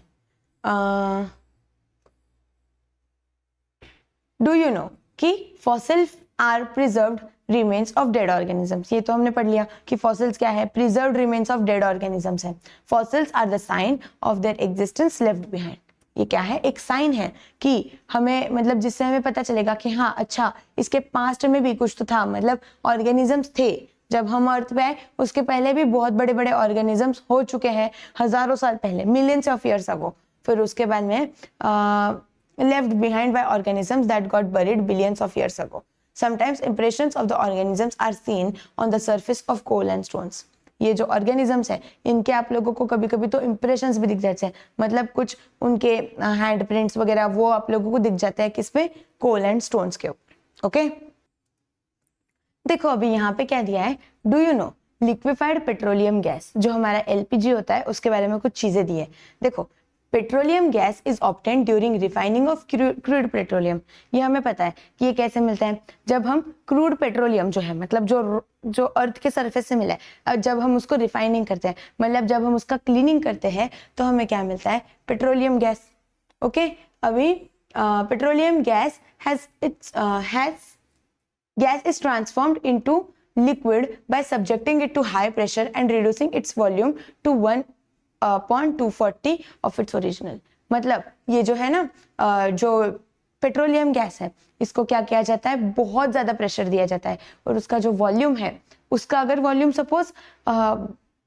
डू यू नो कि fossil are preserved remains of dead organisms. ये तो हमने पढ़ लिया कि फॉसिल्स क्या है, preserved remains of dead organisms है। Fossils are the sign of their existence left behind. ये क्या है, एक साइन है कि हमें मतलब जिससे हमें पता चलेगा कि हाँ अच्छा इसके पास्ट में भी कुछ तो था, मतलब ऑर्गेनिजम्स थे जब हम अर्थ पे आए, उसके पहले भी बहुत बड़े बड़े ऑर्गेनिजम्स हो चुके हैं हजारों साल पहले, मिलियंस ऑफ ईयर्स अगो। फिर उसके बाद में left behind by organisms that got buried billions of years ago. Sometimes impressions of the organisms are seen on the surface of coal and stones. ये जो ऑर्गेनिजम्स हैं इनके आप लोगों को कभी कभी तो इम्प्रेशंस भी दिख जाते हैं, मतलब कुछ उनके हैंड प्रिंट्स वगैरह वो आप लोगों को दिख जाते हैं किस पे, कोल एंड स्टोन्स के ऊपर। ओके, देखो अभी यहाँ पे क्या दिया है, do you no liquefied petroleum gas, जो हमारा LPG होता है उसके बारे में कुछ चीजें दी है। देखो petroleum gas is obtained during refining of crude petroleum. ये हमें पता है कि ये कैसे मिलता है, जब हम क्रूड पेट्रोलियम जो है, मतलब जो अर्थ के सरफेस से मिला है, जब हम उसको रिफाइनिंग करते हैं, मतलब जब हम उसका क्लीनिंग करते हैं, तो हमें क्या मिलता है, पेट्रोलियम गैस। ओके, अभी petroleum gas gas is transformed into liquid by subjecting it to high pressure and reducing its volume to 1/240 of its original। मतलब ये जो है ना, जो पेट्रोलियम गैस है, इसको क्या किया जाता है, बहुत ज्यादा प्रेशर दिया जाता है, और उसका जो वॉल्यूम है, उसका अगर वॉल्यूम सपोज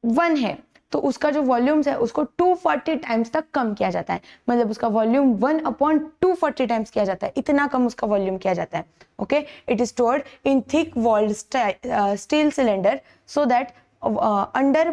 1 है, तो उसका जो वॉल्यूम है उसको 240 टाइम्स तक कम किया जाता है। मतलब उसका वॉल्यूम 1/240 टाइम्स किया जाता है, इतना कम उसका वॉल्यूम किया जाता है। Okay, it is stored in thick walled steel cylinder so that under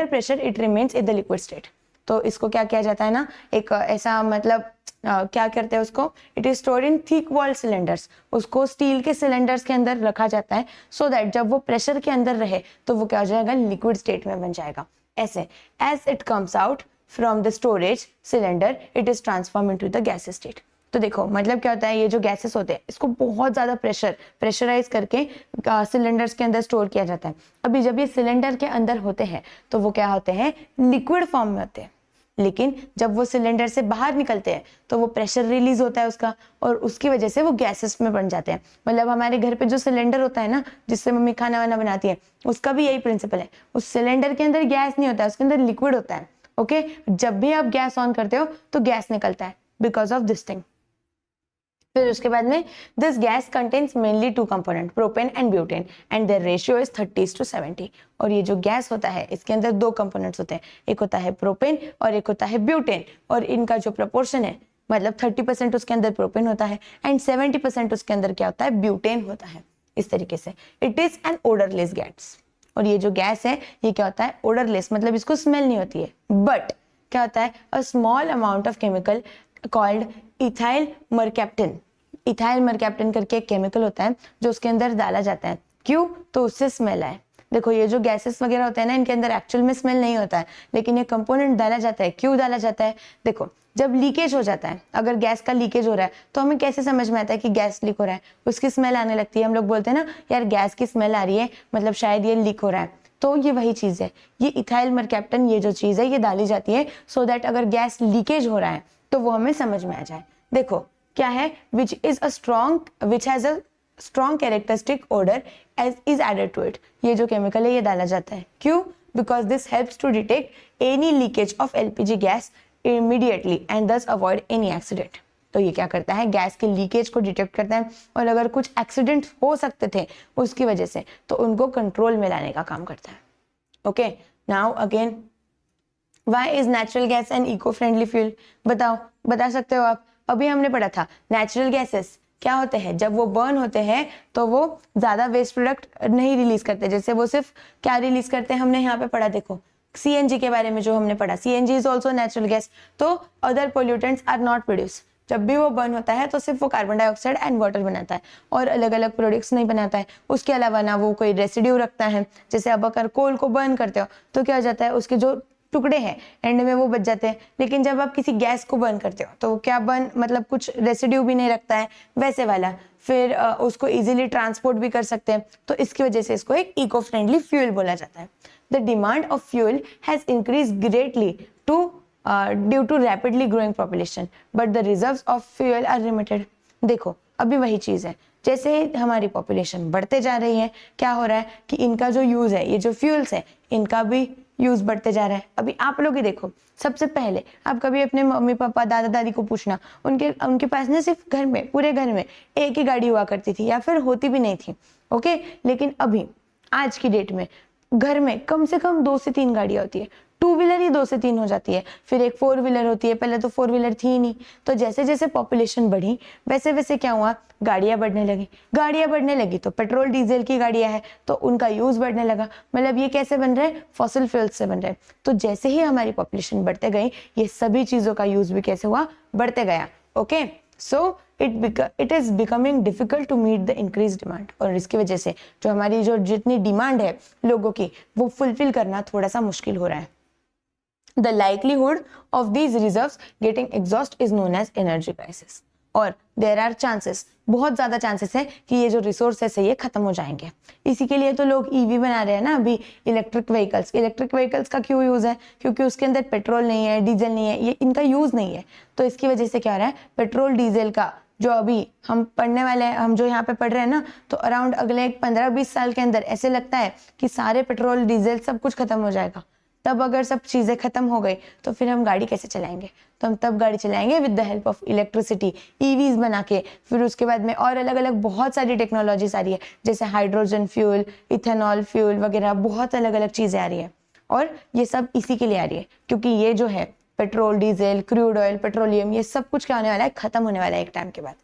pressure it remains in the liquid state. तो इसको क्या किया जाता है ना, एक ऐसा मतलब क्या करते हैं उसको, it is stored in thick walled cylinders, उसको स्टील के सिलेंडर्स के अंदर रखा जाता है, सो दैट जब वो प्रेशर के अंदर रहे तो वो क्या हो जाएगा, लिक्विड स्टेट में बन जाएगा। ऐसे as it comes out from the storage cylinder it is transform into the gas state. तो देखो मतलब क्या होता है, ये जो गैसेस होते हैं इसको बहुत ज्यादा प्रेशराइज करके सिलेंडर्स के अंदर स्टोर किया जाता है। अभी जब ये सिलेंडर के अंदर होते हैं तो वो क्या होते हैं, लिक्विड फॉर्म में होते हैं, लेकिन जब वो सिलेंडर से बाहर निकलते हैं तो वो प्रेशर रिलीज होता है उसका, और उसकी वजह से वो गैसेस में बन जाते हैं। मतलब हमारे घर पे जो सिलेंडर होता है ना, जिससे मम्मी खाना वाना बनाती है, उसका भी यही प्रिंसिपल है। उस सिलेंडर के अंदर गैस नहीं होता है, उसके अंदर लिक्विड होता है। ओके, जब भी आप गैस ऑन करते हो तो गैस निकलता है बिकॉज ऑफ दिस थिंग। फिर उसके बाद में this gas contains mainly 2 component, propane and butane, and their ratio is 30:70। और ये जो गैस होता है इसके अंदर 2 कंपोनेंट्स होते हैं, एक होता है प्रोपेन और एक होता है ब्यूटेन, और इनका जो प्रोपोर्शन है, मतलब 30% उसके अंदर प्रोपेन होता है एंड 70% उसके अंदर क्या होता है, ब्यूटेन होता है। इस तरीके से it is an odourless gas. और ये जो गैस है ये क्या होता है, ओडरलेस, मतलब इसको स्मेल नहीं होती है, बट क्या होता है, a small amount of chemical called ethyl mercaptan. Ethyl mercaptan करके एक केमिकल होता है जो उसके अंदर डाला जाता है, क्यों, तो उससे स्मेल आए। देखो ये जो गैसेस वगैरह होते हैं ना, इनके अंदर एक्चुअल में स्मेल नहीं होता है, लेकिन ये कंपोनेंट डाला जाता है। क्यों डाला जाता है, देखो जब लीकेज हो जाता है, अगर गैस का लीकेज हो रहा है तो हमें कैसे समझ में आता है कि गैस लीक हो रहा है, उसकी स्मेल आने लगती है, हम लोग बोलते हैं ना यार गैस की स्मेल आ रही है, मतलब शायद ये लीक हो रहा है। तो ये वही चीज है, ये इथाइल मरकैप्टन, ये जो चीज है ये डाली जाती है सो दैट अगर गैस लीकेज हो रहा है तो वो हमें समझ में आ जाए। देखो क्या है, which has a strong characteristic odor as is added to it। ये जो केमिकल है ये डाला जाता है, क्यों, because this helps to detect any leakage of LPG gas immediately and thus avoid any accident। तो ये क्या करता है, गैस के लीकेज को डिटेक्ट करता है, और अगर कुछ एक्सीडेंट हो सकते थे उसकी वजह से तो उनको कंट्रोल में लाने का काम करता है। Okay, now again, why is natural gas an eco-friendly fuel? बताओ, बता सकते हो आप। अभी हमने पढ़ा था नेचुरल गैसेस क्या होते हैं, जब वो बर्न होते हैं तो वो ज्यादा वेस्ट प्रोडक्ट नहीं रिलीज करते, जैसे वो सिर्फ क्या रिलीज करते हैं, हमने यहाँ पे पढ़ा, देखो सीएनजी के बारे में जो हमने पढ़ा, CNG is also natural gas. तो other pollutants are not produce, जब भी वो बर्न होता है तो सिर्फ वो कार्बन डाइऑक्साइड एंड वाटर बनाता है और अलग अलग प्रोडक्ट्स नहीं बनाता है। उसके अलावा ना वो कोई रेसिड्यू रखता है, जैसे अब अगर कोल को बर्न करते हो तो क्या हो जाता है, उसके जो टुकड़े हैं एंड में वो बच जाते हैं, लेकिन जब आप किसी गैस को बर्न करते हो तो क्या बर्न मतलब कुछ रेसिड्यू भी नहीं रखता है, वैसे वाला। फिर उसको इजीली ट्रांसपोर्ट भी कर सकते हैं, तो इसकी वजह से इसको एक इको फ्रेंडली फ्यूल बोला जाता है। The demand of fuel has increase greatly due to rapidly growing population but the reserves of fuel are limited. देखो अभी वही चीज है, जैसे हमारी पॉपुलेशन बढ़ते जा रही है, क्या हो रहा है कि इनका जो यूज है, ये जो फ्यूल्स है, इनका भी यूज बढ़ते जा रहा है। अभी आप लोग ही देखो, सबसे पहले आप कभी अपने मम्मी पापा दादा दादी को पूछना, उनके पास ना सिर्फ घर में, पूरे घर में एक ही गाड़ी हुआ करती थी या फिर होती भी नहीं थी। ओके, लेकिन अभी आज की डेट में घर में कम से कम 2 से 3 गाड़ियां होती है, 2 व्हीलर ही 2 से 3 हो जाती है, फिर एक 4 व्हीलर होती है, पहले तो 4 व्हीलर थी ही नहीं। तो जैसे जैसे पॉपुलेशन बढ़ी वैसे वैसे क्या हुआ, गाड़ियां बढ़ने लगी तो पेट्रोल डीजल की गाड़ियां हैं तो उनका यूज बढ़ने लगा। मतलब ये कैसे बन रहे हैं, फॉसिल फ्यूल्स से बन रहे हैं। तो जैसे ही हमारी पॉपुलेशन बढ़ते गई ये सभी चीजों का यूज भी कैसे हुआ, बढ़ते गया। Okay, so it is becoming difficult to meet the increase demand, और इसकी वजह से जो हमारी जो जितनी डिमांड है लोगों की वो फुलफिल करना थोड़ा सा मुश्किल हो रहा है। The likelihood of these reserves getting exhaust is known as energy crisis. और there are chances, बहुत ज़्यादा चांसेस है कि ये जो रिसोर्सेस है ये खत्म हो जाएंगे। इसी के लिए तो लोग ईवी बना रहे हैं ना अभी, इलेक्ट्रिक व्हीकल्स। इलेक्ट्रिक व्हीकल्स का क्यों यूज़ है? क्योंकि उसके अंदर पेट्रोल नहीं है, डीजल नहीं है, ये इनका यूज़ नहीं है। तो इसकी वजह से क्या हो रहा है, पेट्रोल डीजल का जो अभी हम पढ़ने वाले हैं, हम जो यहाँ पे पढ़ रहे हैं ना, तो अराउंड अगले 15-20 साल के अंदर ऐसे लगता है कि सारे पेट्रोल डीजल सब कुछ खत्म हो जाएगा। तब अगर सब चीज़ें खत्म हो गई तो फिर हम गाड़ी कैसे चलाएंगे? तो हम तब गाड़ी चलाएंगे with the help of electricity, EVs बना के। फिर उसके बाद में और अलग अलग बहुत सारी टेक्नोलॉजीज आ रही है, जैसे हाइड्रोजन फ्यूल, इथेनॉल फ्यूल वगैरह, बहुत अलग अलग चीज़ें आ रही है। और ये सब इसी के लिए आ रही है क्योंकि ये जो है petrol, diesel, crude oil, petroleum, ये सब कुछ क्या होने वाला है, खत्म होने वाला है एक टाइम के बाद।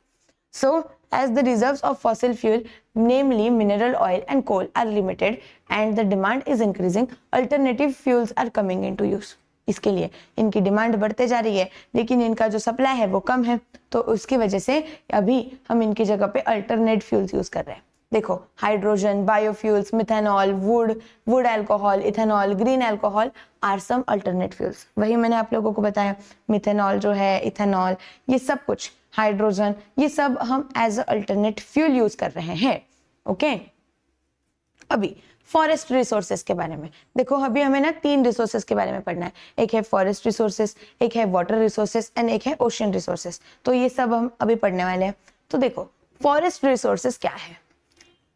So, as the reserves of fossil fuel, namely mineral oil and coal, are limited and the demand is increasing, alternative fuels are coming into use. इसके लिए इनकी डिमांड बढ़ते जा रही है लेकिन इनका जो सप्लाई है वो कम है, तो उसकी वजह से अभी हम इनकी जगह पे अल्टरनेट फ्यूल्स यूज कर रहे हैं। देखो, hydrogen, biofuels, methanol, wood alcohol, ethanol, green alcohol are some alternate fuels. वही मैंने आप लोगों को बताया, मिथेनॉल जो है, इथेनॉल, ये सब कुछ, हाइड्रोजन, ये सब हम as a alternate fuel use कर रहे हैं। ओके, अभी फॉरेस्ट रिसोर्सेज के बारे में देखो। अभी हमें ना 3 रिसोर्सेज के बारे में पढ़ना है। एक है फॉरेस्ट रिसोर्सेज, एक है वाटर रिसोर्सेज एंड एक है ओशियन रिसोर्सेज। तो ये सब हम अभी पढ़ने वाले हैं। तो देखो, फॉरेस्ट रिसोर्सेज क्या है,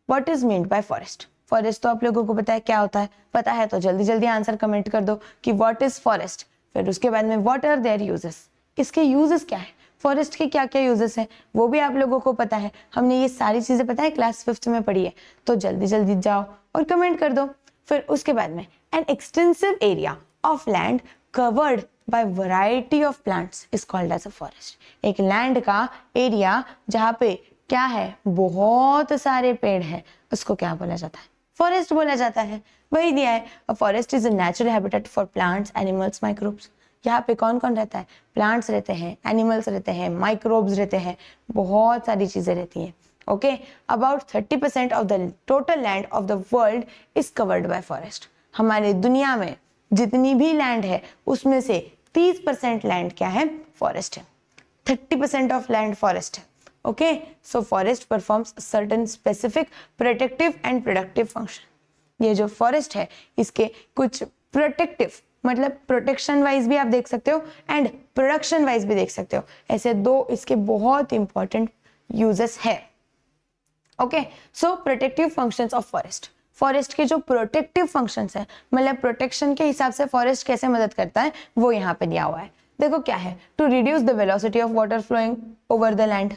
what is meant by forest? Forest तो आप लोगों को पता है क्या होता है। पता है तो जल्दी जल्दी आंसर कमेंट कर दो कि व्हाट इज फॉरेस्ट। फिर उसके बाद में व्हाट आर देयर यूजेस, इसके यूजेस क्या है, फॉरेस्ट के क्या क्या यूजेस हैं वो भी आप लोगों को पता है। हमने ये सारी चीजें पता है क्लास 5th में पढ़ी है। तो जल्दी जल्दी जाओ और कमेंट कर दो। फिर उसके बाद में an extensive area of land covered by variety of plants is called as a forest. एक लैंड का एरिया जहाँ पे क्या है, बहुत सारे पेड़ हैं, उसको क्या बोला जाता है, फॉरेस्ट बोला जाता है। वही दिया है, a forest is a natural habitat for plants, animals, microbes. यहाँ पे कौन कौन रहता है, प्लांट्स रहते हैं, एनिमल्स रहते हैं, माइक्रोब्स रहते हैं, बहुत सारी चीजें रहती हैं। Okay, about 30% of the total land of the world is covered by forest. हमारे दुनिया में जितनी भी लैंड है उसमें से 30% लैंड क्या है, फॉरेस्ट है। 30% ऑफ लैंड फॉरेस्ट है। Okay, so forest performs certain specific protective and productive function. ये जो फॉरेस्ट है इसके कुछ प्रोटेक्टिव, मतलब प्रोटेक्शन वाइज भी आप देख सकते हो एंड प्रोडक्शन वाइज भी देख सकते हो, ऐसे 2 इसके बहुत इंपॉर्टेंट यूजेस है। Okay, so protective functions of forest. Forest के जो प्रोटेक्टिव फंक्शंस है, मतलब प्रोटेक्शन के हिसाब से फॉरेस्ट कैसे मदद करता है, वो यहाँ पे दिया हुआ है। देखो क्या है, to reduce the velocity of water flowing over the land,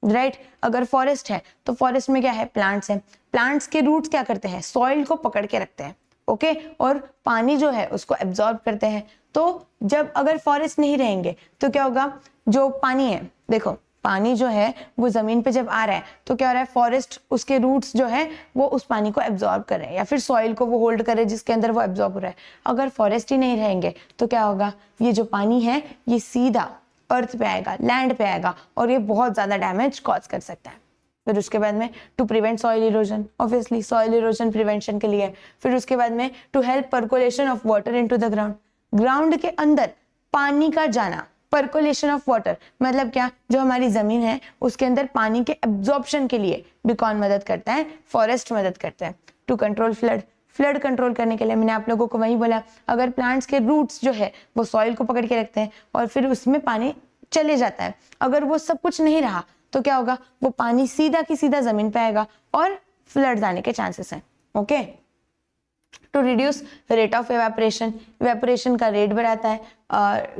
right. अगर फॉरेस्ट है तो फॉरेस्ट में क्या है, प्लांट्स है। प्लांट्स के रूट्स क्या करते हैं, सॉइल को पकड़ के रखते हैं। ओके, और पानी जो है उसको एब्जॉर्ब करते हैं। तो जब अगर फॉरेस्ट नहीं रहेंगे तो क्या होगा, जो पानी है, देखो पानी जो है वो जमीन पे जब आ रहा है तो क्या हो रहा है, फॉरेस्ट उसके रूट्स जो है वो उस पानी को एब्जॉर्ब कर रहे हैं या फिर सॉइल को वो होल्ड कर रहे हैं जिसके अंदर वो एब्जॉर्ब हो रहा है। अगर फॉरेस्ट ही नहीं रहेंगे तो क्या होगा, ये जो पानी है ये सीधा अर्थ पे आएगा, लैंड पे आएगा और ये बहुत ज्यादा डैमेज कॉज कर सकता है। फिर उसके बाद में to prevent soil erosion, obviously soil erosion prevention के लिए। फिर उसके बाद में to help percolation of water into the ground, ground के अंदर पानी का जाना। पर्कोलेशन ऑफ वाटर मतलब क्या, जो हमारी जमीन है उसके अंदर पानी के एब्जॉर्प्शन के लिए भी कौन मदद करता है, फॉरेस्ट मदद करता है। To control flood, flood control करने के लिए मैंने आप लोगों को वही बोला, अगर प्लांट्स के रूट्स जो है वो सॉइल को पकड़ के रखते हैं और फिर उसमें पानी चले जाता है, अगर वो सब कुछ नहीं रहा तो क्या होगा, वो पानी सीधा की सीधा जमीन पे आएगा और फ्लड्स आने के चांसेस हैं। Okay, to reduce rate of evaporation, evaporation का रेट बढ़ाता है,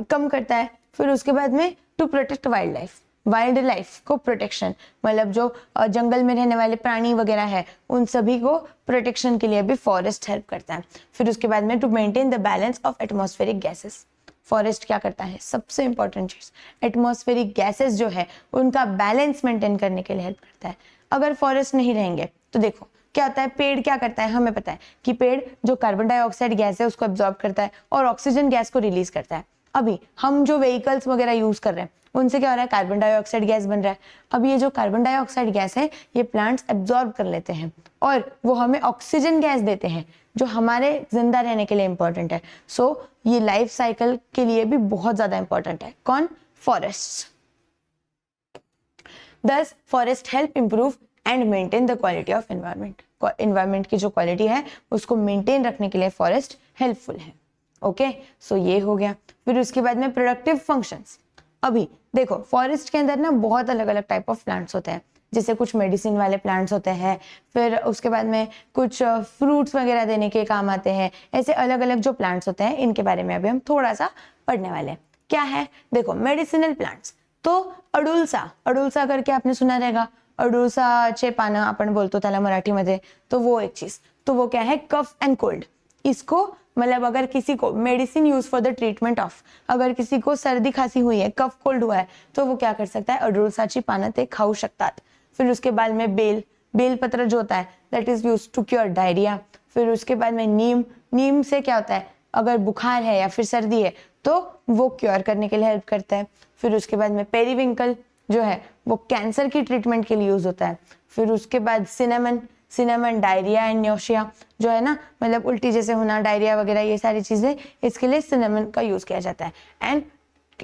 कम करता है। फिर उसके बाद में to protect wild life, wild life को प्रोटेक्शन, मतलब जो जंगल में रहने वाले प्राणी वगैरह है उन सभी को प्रोटेक्शन के लिए भी फॉरेस्ट हेल्प करता है। फिर उसके बाद में to maintain the balance of atmospheric gases, forest क्या करता है, सबसे इंपॉर्टेंट चीज, एटमॉस्फेरिक गैसेस जो है उनका बैलेंस मेंटेन करने के लिए हेल्प करता है। अगर फॉरेस्ट नहीं रहेंगे तो देखो क्या होता है, पेड़ क्या करता है, हमें पता है कि पेड़ जो कार्बन डाइऑक्साइड गैस है उसको एब्जॉर्ब करता है और ऑक्सीजन गैस को रिलीज करता है। अभी हम जो व्हीकल्स वगैरह यूज कर रहे हैं उनसे क्या हो रहा है, कार्बन डाइऑक्साइड गैस बन रहा है। अब ये जो कार्बन डाइऑक्साइड गैस है ये प्लांट्स एब्जॉर्ब कर लेते हैं और वो हमें ऑक्सीजन गैस देते हैं जो हमारे जिंदा रहने के लिए इंपॉर्टेंट है। सो ये लाइफ साइकिल के लिए भी बहुत ज्यादा इंपॉर्टेंट है। कौन? Forest. Thus, forest help improve and maintain the quality of environment. Environment की जो क्वालिटी है उसको मेंटेन रखने के लिए फॉरेस्ट हेल्पफुल है। ओके, सो ये हो गया। फिर उसके बाद में प्रोडक्टिव फंक्शंस। अभी देखो फॉरेस्ट के अंदर ना बहुत अलग अलग टाइप ऑफ प्लांट्स होते हैं, जैसे कुछ मेडिसिन वाले प्लांट्स होते हैं, फिर उसके बाद में कुछ फ्रूट्स वगैरह देने के काम आते हैं। ऐसे अलग अलग जो प्लांट्स होते हैं इनके बारे में अभी हम थोड़ा सा पढ़ने वाले हैं। क्या है? देखो मेडिसिनल प्लांट्स तो अडुळसा करके आपने सुना रहेगा, अडुळसाचे पानं आपण बोलतो त्याला मराठीमध्ये, तो वो एक चीज, तो वो क्या है, कफ एंड कोल्ड। इसको मतलब अगर किसी को medicine use for the treatment of, अगर किसी को सर्दी खांसी हुई है, कफ कोल्ड हुआ है, तो वो क्या कर सकता है, अडुळसाची पानं ते खाऊ शकतात। फिर उसके बाद में बेल पत्र जो होता है that is use to cure diarrhoea. फिर उसके बाद में नीम से क्या होता है, अगर बुखार है या फिर सर्दी है तो वो क्योर करने के लिए हेल्प करता है। फिर उसके बाद में पेरीविंकल जो है वो कैंसर की ट्रीटमेंट के लिए यूज होता है। फिर उसके बाद सिनेमन डायरिया एंड न्योशिया जो है ना, मतलब उल्टी जैसे होना, डायरिया वगैरह, ये सारी चीजें, इसके लिए सिनेमन का यूज किया जाता है। And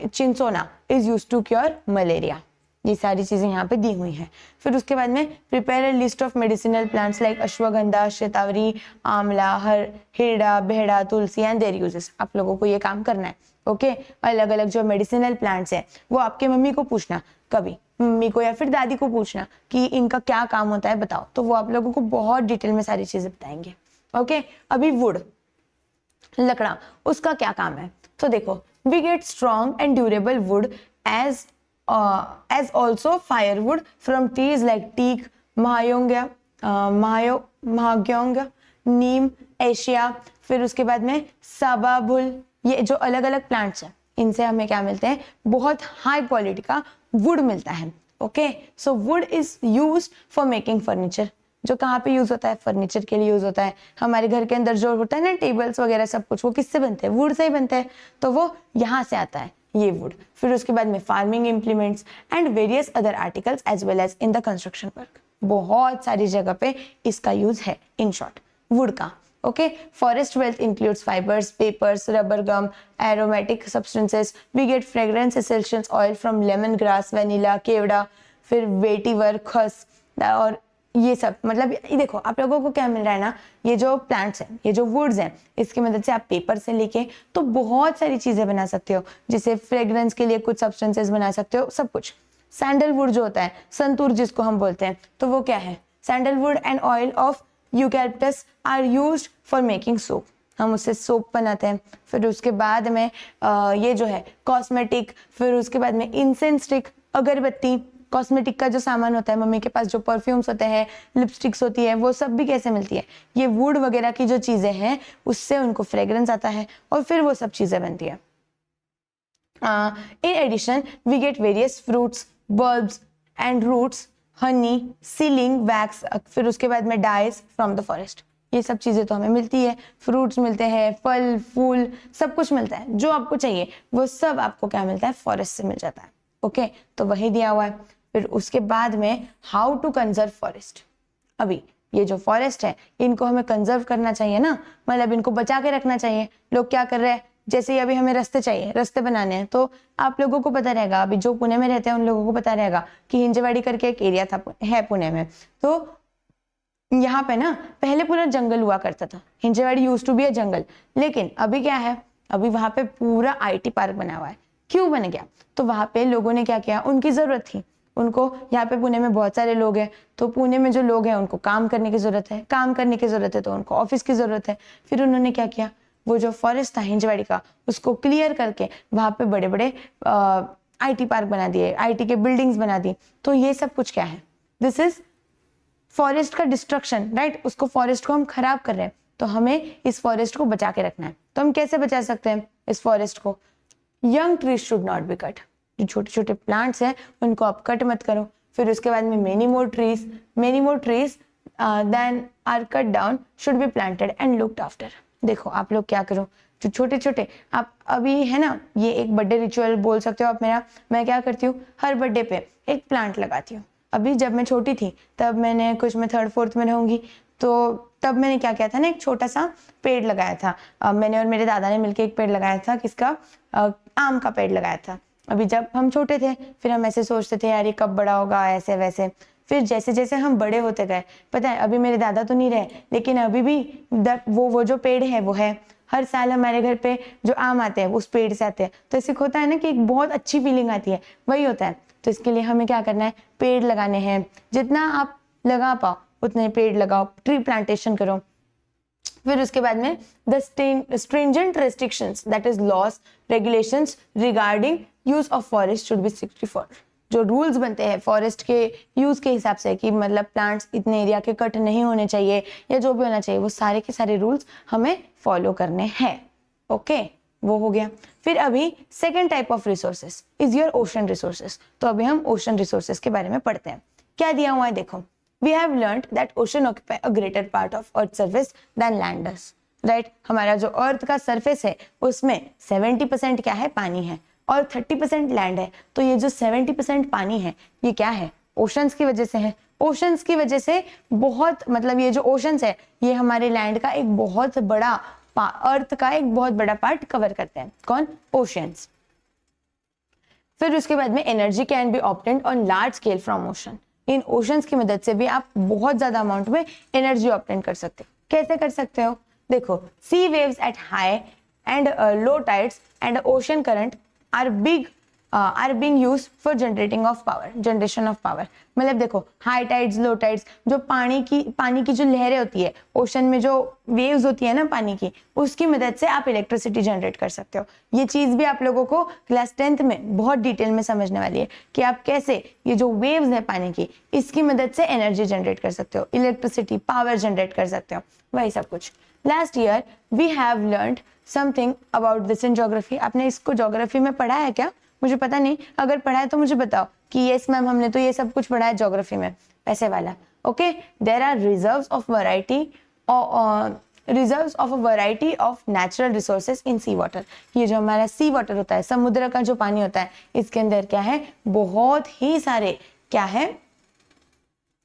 cinchona is use to cure malaria. ये सारी चीजें यहाँ पे दी हुई हैं। फिर उसके बाद में prepare a list of medicinal plants like ashwagandha, shatavari, amla, hirda, behada, tulsi and their uses. आप लोगों को ये काम करना है। ओके, अलग अलग जो मेडिसिनल प्लांट्स हैं वो आपके मम्मी को पूछना, कभी मम्मी को या फिर दादी को पूछना कि इनका क्या काम होता है बताओ, तो वो आप लोगों को बहुत डिटेल में सारी चीजें बताएंगे। ओके, अभी वुड, लकड़ा, उसका क्या काम है? तो देखो we get strong and durable wood as also firewood from trees like teak, mahogany, neem, Asia. फिर उसके बाद में सबाबुल, ये जो अलग अलग प्लांट्स हैं इनसे हमें क्या मिलते हैं, बहुत हाई क्वालिटी का वुड मिलता है। Okay, so would is used for making furniture. जो कहाँ पे यूज होता है? फर्नीचर के लिए यूज होता है। हमारे घर के अंदर जो होता है ना, टेबल्स वगैरह सब कुछ, वो किससे बनते हैं? वुड से ही बनते हैं, तो वो यहाँ से आता है ये वुड। फिर उसके बाद में farming implements and various other articles as well as in the construction work. बहुत सारी जगह पे इसका यूज है इन शॉर्ट वुड का। Okay, forest wealth includes fibres, papers, rubber gum, aromatic substances. We get fragrance essentials oil from lemon grass, vanilla, kewda, फिर vetiver, खस और ये सब। मतलब ये देखो आप लोगों को क्या मिल रहा है ना, ये जो प्लांट्स हैं, ये जो वुड्स हैं, इसकी मदद से आप पेपर से लेके तो बहुत सारी चीजें बना सकते हो, जैसे फ्रेग्रेंस के लिए कुछ सब्सटेंसेस बना सकते हो, सब कुछ। सैंडलवुड जो होता है, संतूर जिसको हम बोलते हैं, तो वो क्या है? Sandalwood and oil of eucalyptus are used for making soap. हम उससे सोप बनाते हैं। फिर उसके बाद में ये जो है कॉस्मेटिक, फिर उसके बाद में इंसेंस स्टिक, अगरबत्ती, कॉस्मेटिक का जो सामान होता है, मम्मी के पास जो परफ्यूम्स होते हैं, लिपस्टिक्स होती है, वो सब भी कैसे मिलती है? ये वुड वगैरह की जो चीजें हैं उससे उनको फ्रेग्रेंस आता है और फिर वो सब चीजें बनती है। In addition we get various fruits, bulbs and roots, honey, sealing, wax, फिर उसके बाद में डाइज फ्रॉम द फॉरेस्ट। ये सब चीजें तो हमें मिलती है, फ्रूट्स मिलते हैं, फल फूल सब कुछ मिलता है, जो आपको चाहिए वो सब आपको क्या मिलता है? फॉरेस्ट से मिल जाता है। ओके, तो वही दिया हुआ है। फिर उसके बाद में हाउ टू कंजर्व फॉरेस्ट। अभी ये जो फॉरेस्ट है इनको हमें कंजर्व करना चाहिए ना, मतलब इनको बचा के रखना चाहिए। लोग क्या कर रहे हैं, जैसे ही अभी हमें रास्ते चाहिए, रास्ते बनाने हैं, तो आप लोगों को पता रहेगा, अभी जो पुणे में रहते हैं उन लोगों को पता रहेगा कि हिंजेवाड़ी करके एक एरिया था है पुणे में, तो यहाँ पे ना पहले पूरा जंगल हुआ करता था। Hinjewadi used to be a jungle, लेकिन अभी क्या है, अभी वहां पे पूरा IT पार्क बना हुआ है। क्यों बन गया? तो वहां पे लोगों ने क्या किया, उनकी जरूरत थी, उनको यहाँ पे पुणे में बहुत सारे लोग हैं, तो पुणे में जो लोग हैं उनको काम करने की जरूरत है, काम करने की जरूरत है तो उनको ऑफिस की जरूरत है। फिर उन्होंने क्या किया, वो जो फॉरेस्ट था हिंजवाड़ी का उसको क्लियर करके वहां पे बड़े बड़े IT पार्क बना दिए, IT के बिल्डिंग्स बना दी। तो ये सब कुछ क्या है? दिस इज फॉरेस्ट का डिस्ट्रक्शन, राइट? उसको फॉरेस्ट को हम खराब कर रहे हैं, तो हमें इस फॉरेस्ट को बचा के रखना है। तो हम कैसे बचा सकते हैं इस फॉरेस्ट को? Young trees should not be cut. जो छोटे छोटे प्लांट्स हैं उनको आप कट मत करो। फिर उसके बाद में many more trees than are cut down should be planted and looked after. देखो आप लोग क्या करो, जो छोटे छोटे आप अभी है ना, ये एक बर्थडे रिचुअल बोल सकते हो आप मेरा। मैं क्या करती हूँ, हर बर्थडे पे एक प्लांट लगाती हूँ। अभी जब मैं छोटी थी तब मैंने कुछ, मैं 3rd 4th में रहूँगी तो तब मैंने क्या किया था ना, एक छोटा सा पेड़ लगाया था। मैंने और मेरे दादा ने मिलकर एक पेड़ लगाया था, किसका, आम का पेड़ लगाया था। अभी जब हम छोटे थे फिर हम ऐसे सोचते थे यार ये कब बड़ा होगा, ऐसे वैसे। फिर जैसे जैसे हम बड़े होते गए, पता है अभी मेरे दादा तो नहीं रहे, लेकिन अभी भी वो जो पेड़ है वो है। हर साल हमारे घर पे जो आम आते हैं उस पेड़ से आते हैं, तो इससे होता है ना कि एक बहुत अच्छी फीलिंग आती है, वही होता है। तो इसके लिए हमें क्या करना है, पेड़ लगाने हैं। जितना आप लगा पाओ उतने पेड़ लगाओ, ट्री प्लांटेशन करो। फिर उसके बाद में the stringent restrictions that is laws regulations regarding use of forest should be strictly followed। जो रूल्स बनते हैं फॉरेस्ट के यूज के हिसाब से कि मतलब प्लांट्स इतने एरिया के कट नहीं होने चाहिए या जो भी होना चाहिए, वो सारे के सारे रूल्स हमें फॉलो करने हैं। ओके, वो हो गया। फिर अभी second type of resources is your ocean resources. तो अभी हम ओशन रिसोर्सेस के बारे में पढ़ते हैं। क्या दिया हुआ है देखो, we have learned that ocean occupy a greater part of earth surface than land does, right? हमारा जो अर्थ का सरफेस है उसमें 70% क्या है, पानी है, और 30% लैंड है। तो ये जो 70% पानी है ये क्या है, ओशंस की वजह से है। ओशंस की वजह से बहुत, मतलब ये जो ओशंस है ये हमारे लैंड का एक बहुत बड़ा, अर्थ का एक बहुत बड़ा पार्ट कवर करते हैं। कौन, ओशंस। फिर उसके बाद में energy can be obtained on large scale from ocean. In oceans की मदद से भी आप बहुत ज्यादा अमाउंट में एनर्जी ऑब्टेन कर सकते हो। कैसे कर सकते हो, देखो, sea waves at high and low tides and ocean current are being used for generation of power. मतलब देखो, हाई टाइड्स, लो टाइड्स, जो पानी की जो लहरें होती है, ओशन में जो वेव्स होती है ना पानी की, उसकी मदद से आप इलेक्ट्रिसिटी जनरेट कर सकते हो। ये चीज भी आप लोगों को क्लास 10th में बहुत डिटेल में समझने वाली है कि आप कैसे ये जो वेव्स है पानी की, इसकी मदद से एनर्जी जनरेट कर सकते हो, इलेक्ट्रिसिटी, पावर जनरेट कर सकते हो, वही सब कुछ। Last year we have learned something about this in geography. आपने इसको ज्योग्राफी में पढ़ा है क्या, मुझे पता नहीं, अगर पढ़ा है तो मुझे बताओ कि यस मैम हमने तो ये सब कुछ पढ़ा है ज्योग्राफी में, ऐसे वाला। Okay, there are reserves of a variety of natural resources in sea water. ये जो हमारा सी वाटर होता है, समुद्र का जो पानी होता है, इसके अंदर क्या है, बहुत ही सारे क्या है,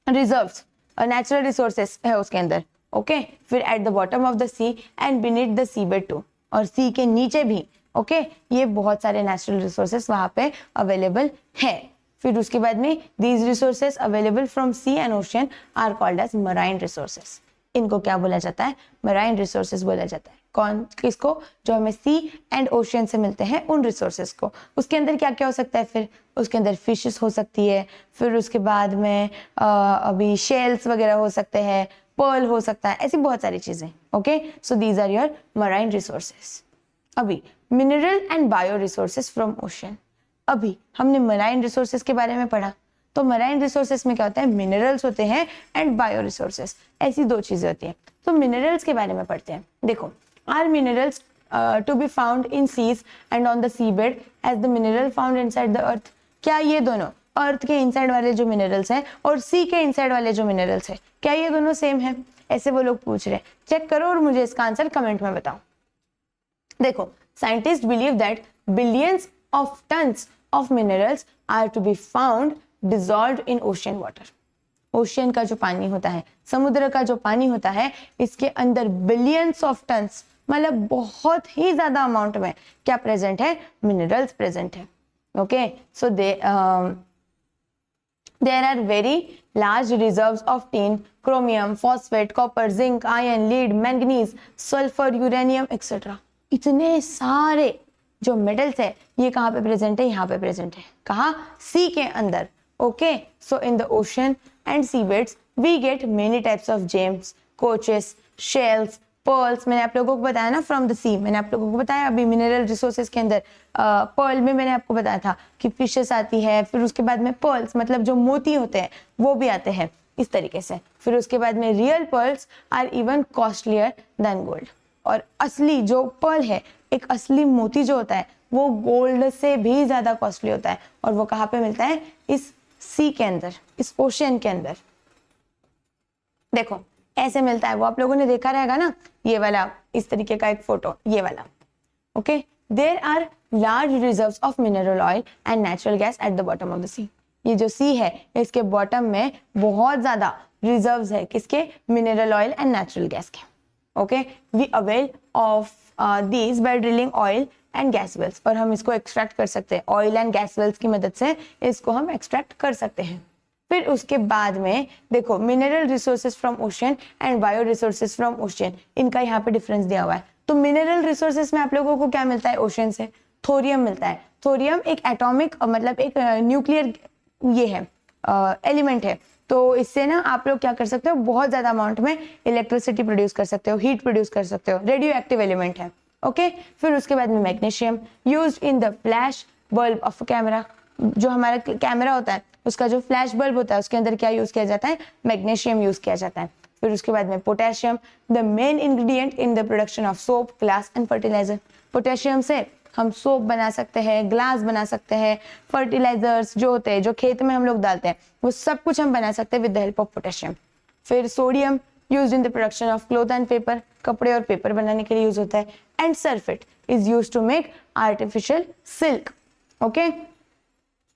रिजर्व्स, नेचुरल रिसोर्सेज है उसके अंदर। ओके, फिर at the bottom of the sea and beneath the sea bed too, और सी के नीचे भी ओके ये बहुत सारे नेचुरल रिसोर्सेस वहां पे अवेलेबल है। फिर उसके बाद में these resources available from sea and ocean are called as marine resources. इनको क्या बोला जाता है, मराइन रिसोर्सेस बोला जाता है। कौन, किसको, जो हमें सी एंड ओशियन से मिलते हैं उन रिसोर्सेस को। उसके अंदर क्या क्या हो सकता है, फिर उसके अंदर फिशेस हो सकती है, फिर उसके बाद में अभी शेल्स वगैरह हो सकते हैं, पर्ल हो सकता है, ऐसी बहुत सारी चीजें। Okay, so these are your marine resources. अभी mineral and bio resources from ocean. अभी हमने मराइन रिसोर्सेस के बारे में पढ़ा, तो मराइन रिसोर्सेस में क्या होता है, मिनरल्स होते हैं एंड बायो रिसोर्सेस, ऐसी दो चीजें होती हैं। तो मिनरल्स के बारे में पढ़ते हैं। देखो, are minerals to be found in seas and on the sea bed as the mineral found inside the earth. क्या ये दोनों, अर्थ के इनसाइड वाले जो मिनरल्स हैं और सी के इनसाइड वाले जो मिनरल्स हैं, क्या ये दोनों सेम है, ऐसे वो लोग पूछ रहे हैं। चेक करो और मुझे इसका आंसर कमेंट में बताओ। देखो, scientist believe that billions of tons of minerals are to be found dissolved in ocean water. Ocean का जो पानी होता है, समुद्र का जो पानी होता है, इसके अंदर बिलियंस ऑफ टन्स, मतलब बहुत ही ज्यादा अमाउंट में क्या प्रेजेंट है, मिनरल्स प्रेजेंट है। Okay, so there are very large reserves of tin, chromium, phosphate, copper, zinc, iron, lead, manganese, sulfur, uranium, etc. इतने सारे जो मेटल्स है ये कहाँ पे प्रेजेंट है, यहाँ पे प्रेजेंट है। कहाँ, सी के अंदर। Okay, so in the ocean and sea beds we get many types of gems, conches, shells, pearls. मैंने आप लोगों को बताया ना, फ्रॉम द सी, मैंने आप लोगों को बताया अभी मिनरल रिसोर्सेज के अंदर पर्ल में मैंने आपको बताया था कि फिशेस आती है, फिर उसके बाद में पर्ल्स मतलब जो मोती होते हैं वो भी आते हैं इस तरीके से। फिर उसके बाद में real pearls are even costlier than gold. और असली जो पर्ल है, एक असली मोती जो होता है वो गोल्ड से भी ज्यादा कॉस्टली होता है, और वो कहाँ पे मिलता है, इस सी के अंदर, इस ओशियन के अंदर। देखो ऐसे मिलता है, वो आप लोगों ने देखा रहेगा ना, ये वाला, इस तरीके का एक फोटो, ये वाला, okay, there are large reserves of mineral oil and natural gas at the bottom of the sea. ये जो सी है इसके बॉटम में बहुत ज्यादा रिजर्व्स है, किसके? Mineral oil and natural gas के। Okay, we avail of these by drilling oil and gas wells, और हम इसको एक्सट्रैक्ट कर सकते हैं ऑयल एंड गैस वेल्स की मदद से, इसको हम एक्सट्रैक्ट कर सकते हैं। फिर उसके बाद में देखो mineral resources from ocean and bio resources from ocean, इनका यहाँ पे डिफरेंस दिया हुआ है। तो मिनरल रिसोर्सेज में आप लोगों को क्या मिलता है? ओशियन से थोरियम मिलता है। थोरियम एक एटॉमिक मतलब एक न्यूक्लियर ये है एलिमेंट है, तो इससे ना आप लोग क्या कर सकते हो? बहुत ज्यादा अमाउंट में इलेक्ट्रिसिटी प्रोड्यूस कर सकते हो, हीट प्रोड्यूस कर सकते हो, रेडियो एक्टिव एलिमेंट है। ओके, फिर उसके बाद में magnesium used in the flash bulb of camera, जो हमारा कैमरा होता है उसका जो फ्लैश बल्ब होता है उसके अंदर क्या यूज किया जाता है? मैग्नीशियम यूज किया जाता है। फिर उसके बाद में potassium, the main ingredient in the production of soap, glass and fertilizer. Potassium से हम सोप बना सकते हैं, ग्लास बना सकते हैं, फर्टिलाइजर्स जो होते हैं जो खेत में हम लोग डालते हैं वो सब कुछ हम बना सकते हैं with the help of potassium. फिर sodium used in the production of cloth and paper, कपड़े और पेपर बनाने के लिए यूज होता है। And sulphate is used to make artificial silk. Okay,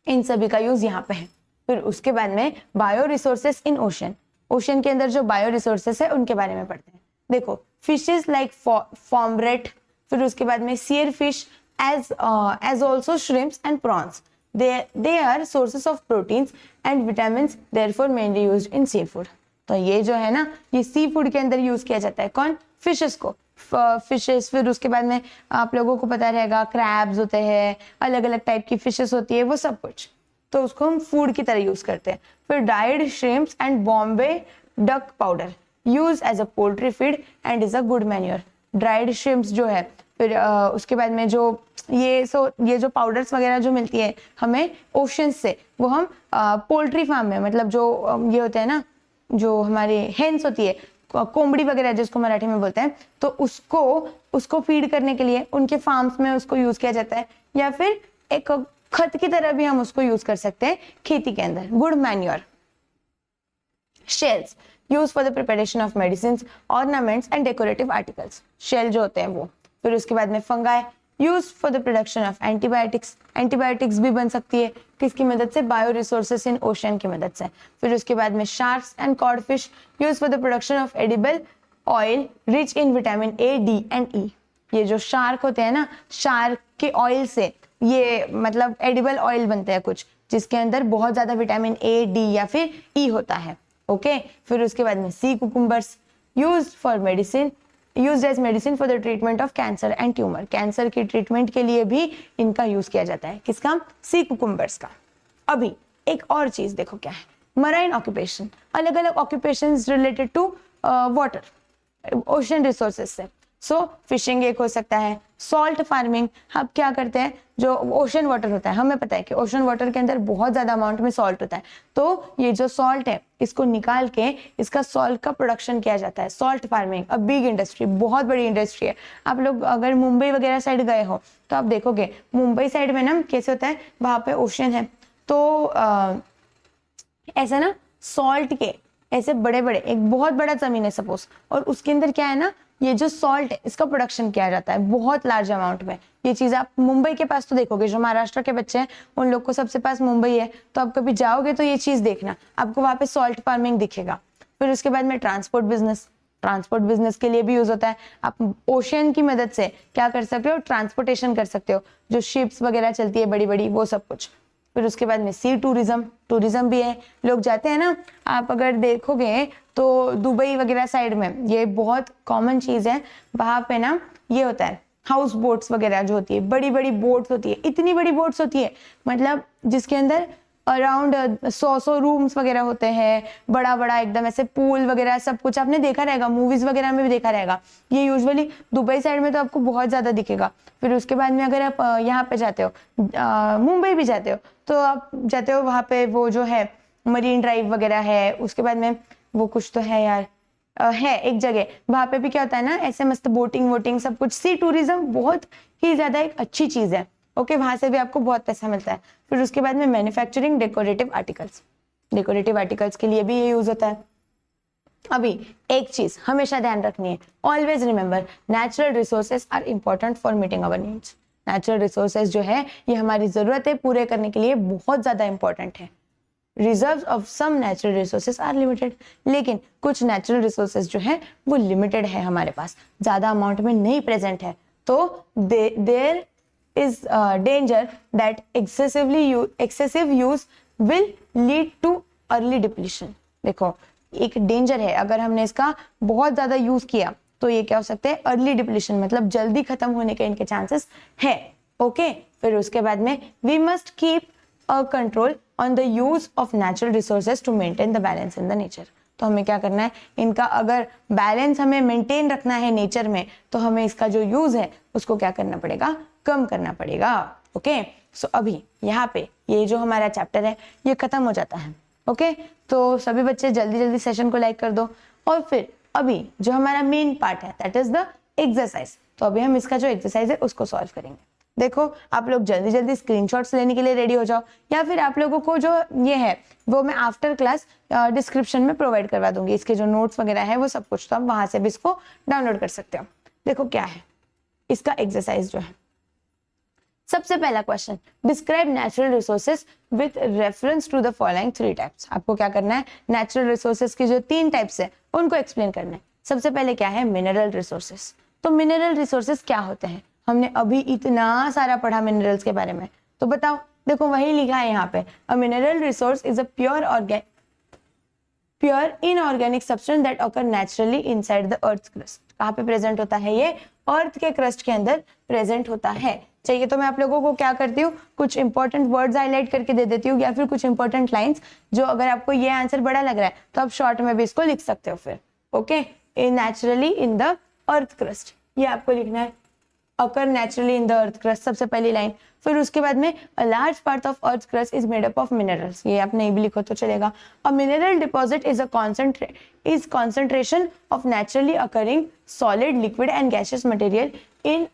इन सभी का यूज यहाँ पे है। फिर उसके बाद में bio resources in ocean, ocean के अंदर जो बायो रिसोर्सेस है उनके बारे में पढ़ते हैं। देखो फिशेस लाइक फॉर्मरेट, फिर उसके बाद में seer fish as also shrimps and prawns, they are sources of proteins and vitamins, therefore mainly used in seafood। तो ये जो है ना ये सी फूड के अंदर यूज किया जाता है। कौन? फिशेस को, फिशेस। फिर उसके बाद में आप लोगों को पता रहेगा क्रैब्स होते हैं, अलग अलग टाइप की फिशेस होती है, वो सब कुछ, तो उसको हम फूड की तरह यूज करते हैं। फिर डाइड shrimps and Bombay duck powder use as a poultry feed and is a good manure. Dried shrimps जो है, फिर उसके बाद में जो ये जो पाउडर्स वगैरह जो मिलती है हमें ओशन से, वो हम पोल्ट्री फार्म में, मतलब जो ये होते हैं ना जो हमारी हेन्स होती है, कोंबड़ी वगैरह जिसको मराठी में बोलते हैं, तो उसको फीड करने के लिए उनके फार्म्स में उसको यूज किया जाता है, या फिर एक खत की तरह भी हम उसको यूज कर सकते हैं खेती के अंदर, good manure. Shells use for the preparation of medicine, ornaments and decorative articles, shell जो होते हैं वो। फिर उसके बाद में fungi use for the production of antibiotics, antibiotics भी बन सकती है किसकी मदद से? बायो रिसोर्सेस इन ओशन की मदद से। फिर उसके बाद में sharks and cod fish use for the production of edible oil rich in vitamin A, D and E. ये जो शार्क होते हैं ना, शार्क के ऑयल से ये मतलब एडिबल ऑयल बनते हैं कुछ, जिसके अंदर बहुत ज्यादा विटामिन ए, डी या फिर ई होता है। ओके, फिर उसके बाद में sea cucumbers used for medicine, used as medicine for the treatment of cancer and tumour, cancer की ट्रीटमेंट के लिए भी इनका यूज किया जाता है। किसका? सी कुकुम्बर्स का। अभी एक और चीज देखो क्या है, मराइन ऑक्यूपेशन, अलग अलग occupations related to water, ocean resources से। सो फिशिंग एक हो सकता है, सॉल्ट फार्मिंग, हम क्या करते हैं जो ओशन वाटर होता है, हमें पता है कि ओशन वाटर के अंदर बहुत ज्यादा अमाउंट में सॉल्ट होता है, तो ये जो सॉल्ट है इसको निकाल के इसका सॉल्ट का प्रोडक्शन किया जाता है। Salt farming a big industry, बहुत बड़ी इंडस्ट्री है। आप लोग अगर मुंबई वगैरह साइड गए हो तो आप देखोगे मुंबई साइड में ना कैसे होता है, वहां पे ओशन है, तो ऐसा ना सॉल्ट के ऐसे बड़े बड़े एक बहुत बड़ा जमीन है सपोज, और उसके अंदर क्या है ना, ये जो सॉल्ट है इसका प्रोडक्शन किया जाता है बहुत लार्ज अमाउंट में। ये चीज आप मुंबई के पास तो देखोगे, जो महाराष्ट्र के बच्चे हैं उन लोग को सबसे पास मुंबई है, तो आप कभी जाओगे तो ये चीज देखना, आपको वहां पे सॉल्ट फार्मिंग दिखेगा। फिर उसके बाद में ट्रांसपोर्ट बिजनेस, ट्रांसपोर्ट बिजनेस के लिए भी यूज होता है। आप ओशन की मदद से क्या कर सकते हो? ट्रांसपोर्टेशन कर सकते हो, जो शिप्स वगैरह चलती है बड़ी बड़ी, वो सब कुछ। फिर उसके बाद में सी टूरिज्म, टूरिज्म भी है, लोग जाते हैं ना, आप अगर देखोगे तो दुबई वगैरह साइड में ये बहुत कॉमन चीज है, वहां पे ना ये होता है हाउस बोट्स वगैरह जो होती है, बड़ी बड़ी बोट्स होती है, इतनी बड़ी बोट्स होती है मतलब जिसके अंदर अराउंड 100 रूम्स वगैरह होते हैं, बड़ा बड़ा एकदम ऐसे पूल वगैरह सब कुछ आपने देखा रहेगा, मूवीज वगैरह में भी देखा रहेगा। ये यूजुअली दुबई साइड में तो आपको बहुत ज्यादा दिखेगा। फिर उसके बाद में अगर आप यहाँ पे जाते हो, मुंबई भी जाते हो, तो आप जाते हो वहां पे वो जो है मरीन ड्राइव वगैरह है, उसके बाद में वो कुछ तो है यार, है एक जगह वहां पे भी क्या होता है ना, ऐसे मस्त बोटिंग वोटिंग सब कुछ। सी टूरिज्म बहुत ही ज्यादा एक अच्छी चीज है। ओके, वहां से भी आपको बहुत पैसा मिलता है। फिर उसके बाद में manufacturing decorative articles, decorative articles के लिए भी ये यूज होता है। अभी एक चीज हमेशा ध्यान रखनी है, always remember natural resources are important for meeting our needs. Natural resources जो है ये हमारी जरूरतें पूरे करने के लिए बहुत ज्यादा इंपॉर्टेंट है। Reserves of some natural resources are limited, लेकिन कुछ नेचुरल रिसोर्सेज जो है वो लिमिटेड है, हमारे पास ज्यादा अमाउंट में नहीं प्रेजेंट है, तो there is danger that excessive use will lead to early depletion. देखो एक डेंजर है, अगर हमने इसका बहुत ज्यादा यूज किया तो ये क्या हो सकता है, अर्ली डिप्लीशन, मतलब जल्दी खत्म होने के इनके चांसेस है। ओके, फिर उसके बाद में we must keep a control on the use of natural resources to maintain the balance in the nature. तो हमें क्या करना है, इनका अगर बैलेंस हमें मेंटेन रखना है नेचर में, तो हमें इसका जो यूज है उसको क्या करना पड़ेगा, कम करना पड़ेगा। ओके, सो अभी यहाँ पे ये जो हमारा चैप्टर है ये खत्म हो जाता है। ओके, तो सभी बच्चे जल्दी जल्दी सेशन को लाइक कर दो। और फिर अभी जो हमारा मेन पार्ट है दैट इज द एक्सरसाइज, तो अभी हम इसका जो एक्सरसाइज है उसको सॉल्व करेंगे। देखो आप लोग जल्दी जल्दी स्क्रीनशॉट्स लेने के लिए रेडी हो जाओ, या फिर आप लोगों को जो ये है वो मैं आफ्टर क्लास डिस्क्रिप्शन में प्रोवाइड करवा दूंगी, इसके जो नोट्स वगैरह है वो सब कुछ, तो आप वहां से भी इसको डाउनलोड कर सकते हो। देखो क्या है इसका एक्सरसाइज जो है, सबसे पहला question, describe natural resources with reference to the following 3 types. आपको क्या करना है, नेचुरल रिसोर्सेज की जो 3 टाइप्स है उनको एक्सप्लेन करना है। सबसे पहले क्या है, मिनरल रिसोर्सेज। तो मिनरल रिसोर्सेज क्या होते हैं, हमने अभी इतना सारा पढ़ा मिनरल्स के बारे में, तो बताओ। देखो वही लिखा है यहाँ पे, a mineral resource is a pure inorganic substance that occur naturally inside the earth crust. कहाँ पे प्रेजेंट होता है, ये अर्थ के क्रस्ट के अंदर प्रेजेंट होता है। चाहिए तो मैं आप लोगों को क्या करती हूँ, कुछ इंपॉर्टेंट वर्ड्स हाईलाइट करके दे देती हूँ, या फिर कुछ इंपॉर्टेंट लाइंस, जो अगर आपको ये आंसर बड़ा लग रहा है तो आप शॉर्ट में भी इसको लिख सकते हो फिर। Okay, naturally in the earth crust, ये आपको लिखना है, occur naturally in the earth crust, सबसे पहली लाइन। फिर उसके बाद में a large part of earth crust is made up of minerals, ये आप नहीं भी लिखो तो चलेगा। A mineral deposit is concentration of naturally occurring solid, liquid and gaseous material in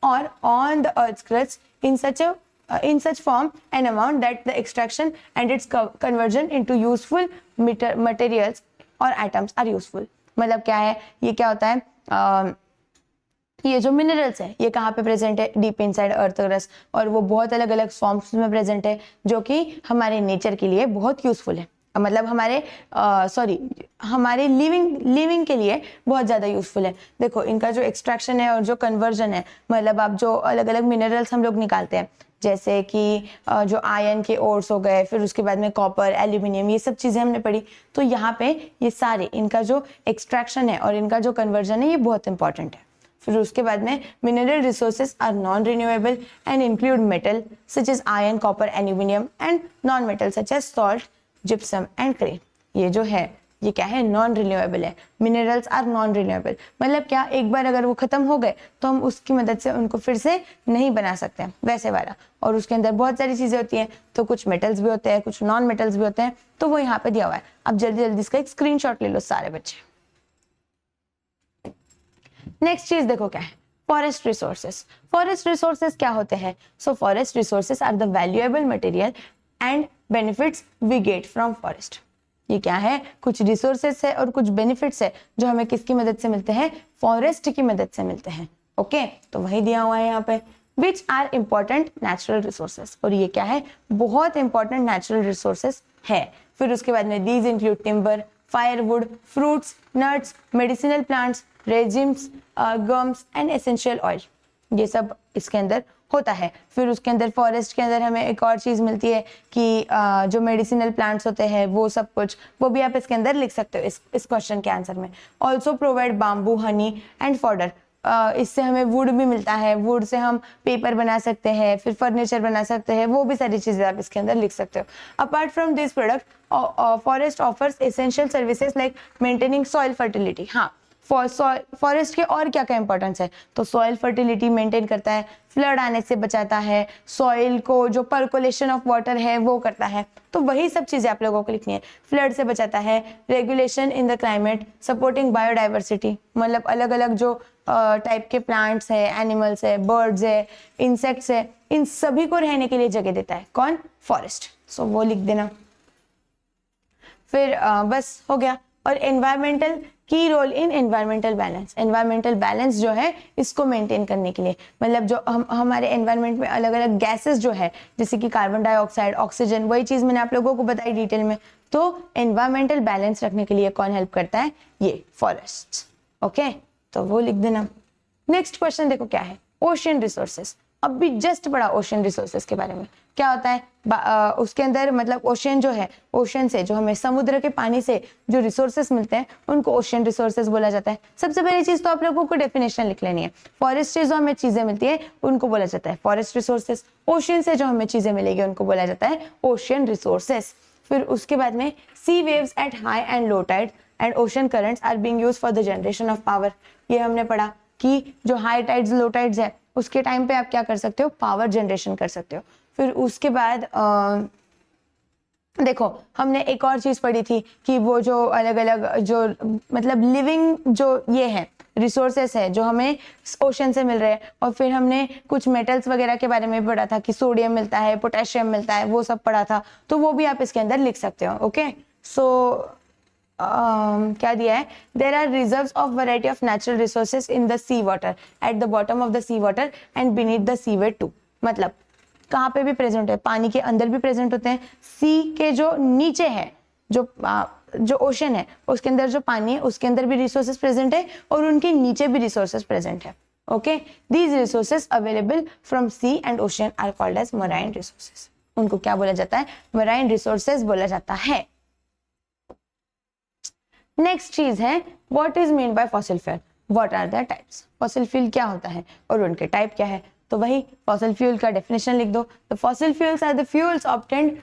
or on the earth's crust in such form and amount that the extraction and its conversion into useful materials or atoms are useful। मतलब क्या है, ये क्या होता है, ये जो minerals है ये कहाँ पे प्रेजेंट है, डीप इनसाइड अर्थ क्रस्ट, और वो बहुत अलग अलग फॉर्म्स में प्रेजेंट है, जो कि हमारे नेचर के लिए बहुत यूजफुल है, मतलब हमारे लिविंग के लिए बहुत ज़्यादा यूजफुल है। देखो इनका जो एक्सट्रैक्शन है और जो कन्वर्जन है, मतलब आप जो अलग अलग मिनरल्स हम लोग निकालते हैं, जैसे कि जो आयरन के ओर्स हो गए, फिर उसके बाद में कॉपर, एल्यूमिनियम, ये सब चीज़ें हमने पढ़ी, तो यहाँ पे ये सारे इनका जो एक्सट्रैक्शन है और इनका जो कन्वर्जन है ये बहुत इंपॉर्टेंट है। फिर उसके बाद में mineral resources are non renewable and include metal such as iron, copper, aluminium and non metal such as salt, gypsum and clay. ये जो है ये क्या है, नॉन रिन्यूएबल है। मिनरल्स आर नॉन रिन्यूएबल, मतलब क्या, एक बार अगर वो खत्म हो गए तो हम उसकी मदद से उनको फिर से नहीं बना सकते हैं, वैसे वाला। और उसके अंदर बहुत सारी चीजें होती हैं, तो कुछ मेटल्स भी होते हैं, कुछ नॉन मेटल्स भी होते हैं, तो वो यहाँ पे दिया हुआ है। अब जल्दी जल्दी इसका एक स्क्रीनशॉट ले लो सारे बच्चे। नेक्स्ट चीज देखो क्या है, फॉरेस्ट रिसोर्सेज। फॉरेस्ट रिसोर्सेज क्या होते हैं, so forest resources are the valuable material and benefits we get from forest. ये क्या है, कुछ रिसोर्सेज है और कुछ बेनिफिट्स है जो हमें किसकी मदद से मिलते हैं, फॉरेस्ट की मदद से मिलते हैं। ओके, तो वही दिया हुआ है यहाँ पे, which are important natural resources, और ये क्या है, बहुत इंपॉर्टेंट नेचुरल रिसोर्सेज है। फिर उसके बाद में these include timber, firewood, fruits, nuts, medicinal plants, regimes, gums and essential oil, ये सब इसके अंदर होता है। फिर उसके अंदर फॉरेस्ट के अंदर हमें एक और चीज मिलती है कि जो मेडिसिनल प्लांट्स होते हैं वो सब कुछ, वो भी आप इसके अंदर लिख सकते हो इस क्वेश्चन के आंसर में। Also provide bamboo, honey and fodder, इससे हमें वुड भी मिलता है, वुड से हम पेपर बना सकते हैं, फिर फर्नीचर बना सकते हैं, वो भी सारी चीजें आप इसके अंदर लिख सकते हो। Apart from this product forest offers essential services like maintaining soil fertility. हाँ, फॉरेस्ट के और क्या क्या इंपॉर्टेंस है, तो सॉइल फर्टिलिटी मेंटेन करता है, फ्लड आने से बचाता है, सॉइल को जो पर्कोलेशन ऑफ वाटर है वो करता है, तो वही सब चीजें आप लोगों को लिखनी है। फ्लड से बचाता है, regulation in the climate, supporting biodiversity, मतलब अलग अलग जो टाइप के प्लांट्स है, एनिमल्स है, बर्ड्स है, इंसेक्ट्स है, इन सभी को रहने के लिए जगह देता है कौन, फॉरेस्ट। सो वो लिख देना। फिर बस हो गया। और एनवायरमेंटल की role in environmental balance, environmental balance जो है इसको मेंटेन करने के लिए, मतलब जो हमारे एनवायरमेंट में अलग अलग गैसेस जो है जैसे कि कार्बन डाइऑक्साइड, ऑक्सीजन, वही चीज मैंने आप लोगों को बताई डिटेल में। तो एनवायरमेंटल बैलेंस रखने के लिए कौन हेल्प करता है? ये फॉरेस्ट। ओके, तो वो लिख देना। नेक्स्ट क्वेश्चन देखो क्या है, ओशियन रिसोर्सेस। अब भी जस्ट पढ़ा ओशियन रिसोर्सेस के बारे में, क्या होता है उसके अंदर, मतलब ओशियन जो है, ओशियन से जो हमें समुद्र के पानी से जो रिसोर्सेस मिलते हैं उनको ओशियन रिसोर्सेस बोला जाता है। सबसे पहली चीज तो आप लोगों को डेफिनेशन लिख लेनी है। फॉरेस्ट से जो हमें चीजें मिलती है उनको बोला जाता है फॉरेस्ट रिसोर्सेस, ओशियन से जो हमें चीजें मिलेगी उनको बोला जाता है ओशियन रिसोर्सेस। फिर उसके बाद में sea waves at high and low tide and ocean currents are being used for the generation of power. ये हमने पढ़ा कि जो हाई टाइड्स लो टाइड्स है उसके टाइम पे आप क्या कर सकते हो? पावर जनरेशन कर सकते हो। फिर उसके बाद देखो हमने एक और चीज पढ़ी थी कि वो जो अलग अलग जो मतलब लिविंग जो ये है रिसोर्सेस है जो हमें ओशन से मिल रहे हैं, और फिर हमने कुछ मेटल्स वगैरह के बारे में पढ़ा था कि सोडियम मिलता है, पोटेशियम मिलता है, वो सब पढ़ा था, तो वो भी आप इसके अंदर लिख सकते हो। ओके, सो क्या दिया है? There are reserves of variety of natural resources in the sea water at the bottom of the sea water and beneath the sea bed too. मतलब कहाँ पे भी प्रेजेंट है, पानी के अंदर भी प्रेजेंट होते हैं, सी के जो नीचे है जो ओशन है उसके अंदर जो पानी है उसके अंदर भी रिसोर्सेज प्रेजेंट है और उनके नीचे भी रिसोर्सेज प्रेजेंट है। Okay, these resources available from sea and ocean are called as marine resources. उनको क्या बोला जाता है? मराइन रिसोर्सेज बोला जाता है। नेक्स्ट चीज है what is mean by fossil fuel, what are the types. Fossil fuel क्या होता है और उनके टाइप क्या है? तो वही फॉसिल फ्यूल का डेफिनेशन लिख दो। The fossil fuels are the fuels obtained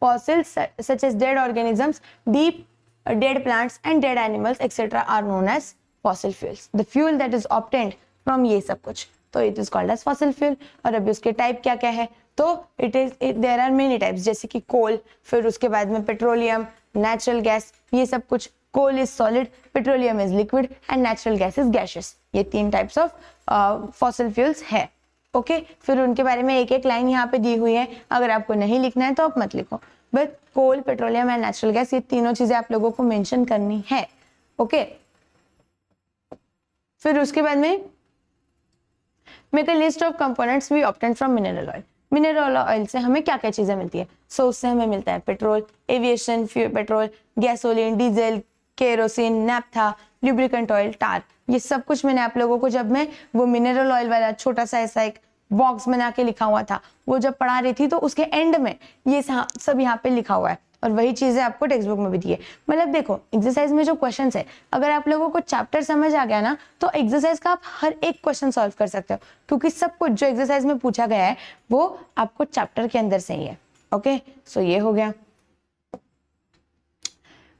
fossils such as dead organisms, dead plants and dead animals etc. are known as fossil fuels. The fuel that is obtained from ये सब कुछ, तो it is called as fossil fuel। और अभी उसके type क्या क्या है? तो there are many types, जैसे कि कोल, फिर उसके बाद में पेट्रोलियम, नेचुरल गैस, ये सब कुछ। Coal is solid, petroleum is liquid and natural gas is gaseous. ये 3 टाइप्स ऑफ फॉसिल फ्यूल्स है। ओके, फिर उनके बारे में एक एक लाइन यहाँ पे दी हुई है, अगर आपको नहीं लिखना है तो आप मत लिखो, but coal, petroleum and natural gas ये तीनों चीजें आप लोगों को मेंशन करनी है। ओके, फिर उसके बाद में make a list of components we obtained from mineral oil. Mineral oil से हमें क्या क्या चीजें मिलती है? सो उससे हमें मिलता है petrol, aviation petrol, gasoline, diesel, kerosene, naphtha, lubricant oil, tar. ये सब कुछ मैंने आप लोगों को जब मैं वो मिनरल ऑयल वाला छोटा सा ऐसा एक बॉक्स बना के लिखा हुआ था वो जब पढ़ा रही थी तो उसके एंड में ये सब यहाँ पे लिखा हुआ है और वही चीजें आपको टेक्स्ट बुक में भी दी है। मतलब देखो एक्सरसाइज में जो क्वेश्चन है अगर आप लोगों को चैप्टर समझ आ गया ना तो एक्सरसाइज का आप हर एक क्वेश्चन सॉल्व कर सकते हो, क्योंकि सब कुछ जो एक्सरसाइज में पूछा गया है वो आपको चैप्टर के अंदर से ही है। ओके, सो ये हो गया।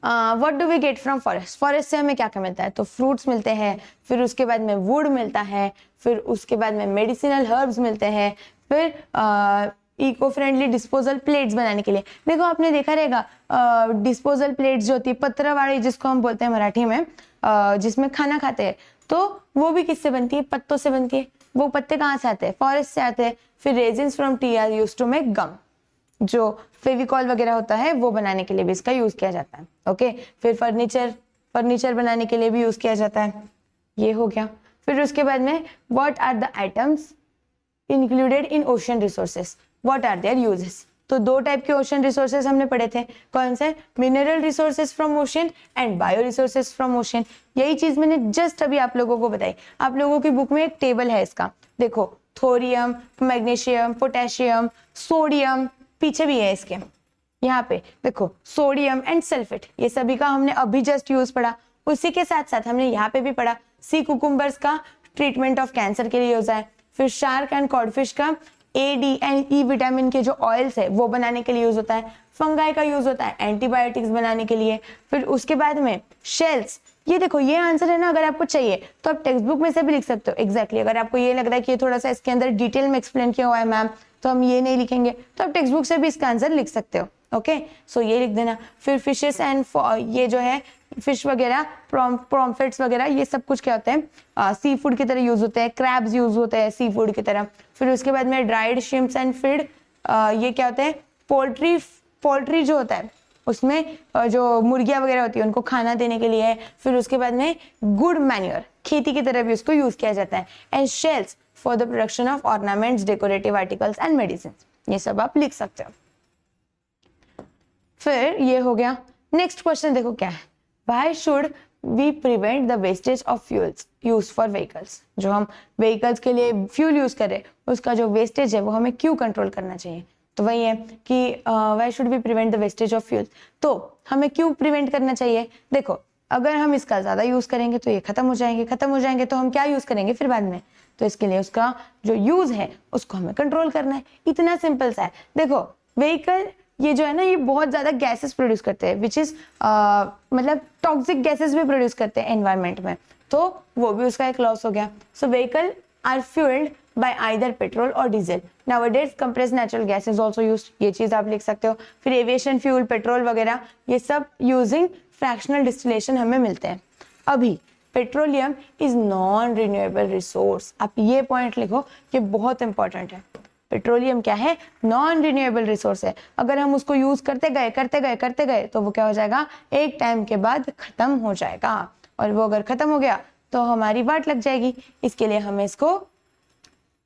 What do we get from forest? Forest से हमें क्या क्या मिलता है? तो फ्रूट्स मिलते हैं, फिर उसके बाद में वुड मिलता है, फिर उसके बाद में मेडिसिनल हर्ब्स मिलते हैं, फिर इको फ्रेंडली डिस्पोजल प्लेट्स बनाने के लिए। देखो आपने देखा रहेगा डिस्पोजल प्लेट्स जो होती है पत्र वाली जिसको हम बोलते हैं मराठी में, जिसमें खाना खाते हैं, तो वो भी किससे बनती है? पत्तों से बनती है। वो पत्ते कहाँ से आते हैं? फॉरेस्ट से आते हैं। फिर resins from tree are used to make gum, जो फेविकॉल वगैरह होता है वो बनाने के लिए भी इसका यूज किया जाता है। ओके, फिर फर्नीचर बनाने के लिए भी यूज किया जाता है। ये हो गया। फिर उसके बाद में what are the items included in ocean resources, what are their uses. तो 2 टाइप के ओशन रिसोर्सेस हमने पढ़े थे, कौन से? Mineral resources from ocean and bio resources from ocean. यही चीज मैंने जस्ट अभी आप लोगों को बताई। आप लोगों की बुक में एक टेबल है इसका, देखो थोरियम, मैग्नीशियम, पोटेशियम, सोडियम, पीछे भी है इसके, यहाँ पे देखो सोडियम एंड सल्फेट, ये सभी का हमने अभी जस्ट यूज पढ़ा। उसी के साथ साथ हमने यहाँ पे भी पढ़ा सी कुकुम्बर्स का ट्रीटमेंट ऑफ कैंसर के लिए यूज है। फिर शार्क एंड कॉडफिश का ए, डी एंड ई विटामिन के जो ऑयल्स है वो बनाने के लिए यूज होता है। फंगाई का यूज होता है एंटीबायोटिक्स बनाने के लिए। फिर उसके बाद में शेल्स, ये देखो ये आंसर है ना, अगर आपको चाहिए तो आप टेक्स्ट बुक में से भी लिख सकते हो। एग्जैक्टली अगर आपको ये लग रहा है कि ये थोड़ा सा इसके अंदर डिटेल में एक्सप्लेन किया हुआ है मैम तो हम ये नहीं लिखेंगे, तो आप टेक्स्ट बुक से भी इसका आंसर लिख सकते हो। ओके, सो ये लिख देना। फिर फिशेस एंड ये जो है फिश वगैरह, प्रॉम्फेट्स वगैरह, ये सब कुछ क्या होते हैं? सी फूड की तरह यूज होते हैं। क्रैब्स यूज होते हैं सी फूड की तरह। फिर उसके बाद में ड्राइड श्रिम्प्स एंड फीड, ये क्या होते हैं? पोल्ट्री जो होता है उसमें जो मुर्गियाँ वगैरह होती है उनको खाना देने के लिए है, फिर उसके बाद में गुड मैन्योर, खेती की तरह भी उसको यूज किया जाता है, and shells for the production of ornaments, decorative articles and medicine. ये सब आप लिख सकते हो। फिर ये हो गया। नेक्स्ट क्वेश्चन देखो क्या है, why should we prevent the wastage of fuels use for vehicles. जो हम व्हीकल्स के लिए फ्यूल यूज करें उसका जो वेस्टेज है वो हमें क्यों कंट्रोल करना चाहिए। तो वही है कि why should we prevent the wastage of fuel, तो हमें क्यों प्रिवेंट करना चाहिए। देखो अगर हम इसका ज्यादा यूज करेंगे तो ये खत्म हो जाएंगे तो हम क्या यूज करेंगे फिर बाद में, तो इसके लिए उसका जो यूज है उसको हमें कंट्रोल करना है। इतना सिंपल सा है। देखो व्हीकल ये जो है ना ये बहुत ज्यादा गैसेस प्रोड्यूस करते हैं, विच इज मतलब टॉक्सिक गैसेस भी प्रोड्यूस करते हैं एनवायरमेंट में, तो वो भी उसका एक लॉस हो गया। So vehicle are fuelled by either petrol और diesel. Nowadays compressed natural gas is also used, ये चीज आप लिख सकते हो। फिर एविएशन फ्यूल, पेट्रोल वगैरह ये सब यूजिंग फ्रैक्शनल डिस्टिलेशन हमें मिलते हैं। अभी petroleum is non renewable resource, आप ये पॉइंट लिखो, ये बहुत इंपॉर्टेंट है। पेट्रोलियम क्या है, नॉन रिन्यूएबल रिसोर्स है। अगर हम उसको यूज करते गए तो वो क्या हो जाएगा, एक टाइम के बाद खत्म हो जाएगा, और वो अगर खत्म हो गया तो हमारी वाट लग जाएगी। इसके लिए हमें इसको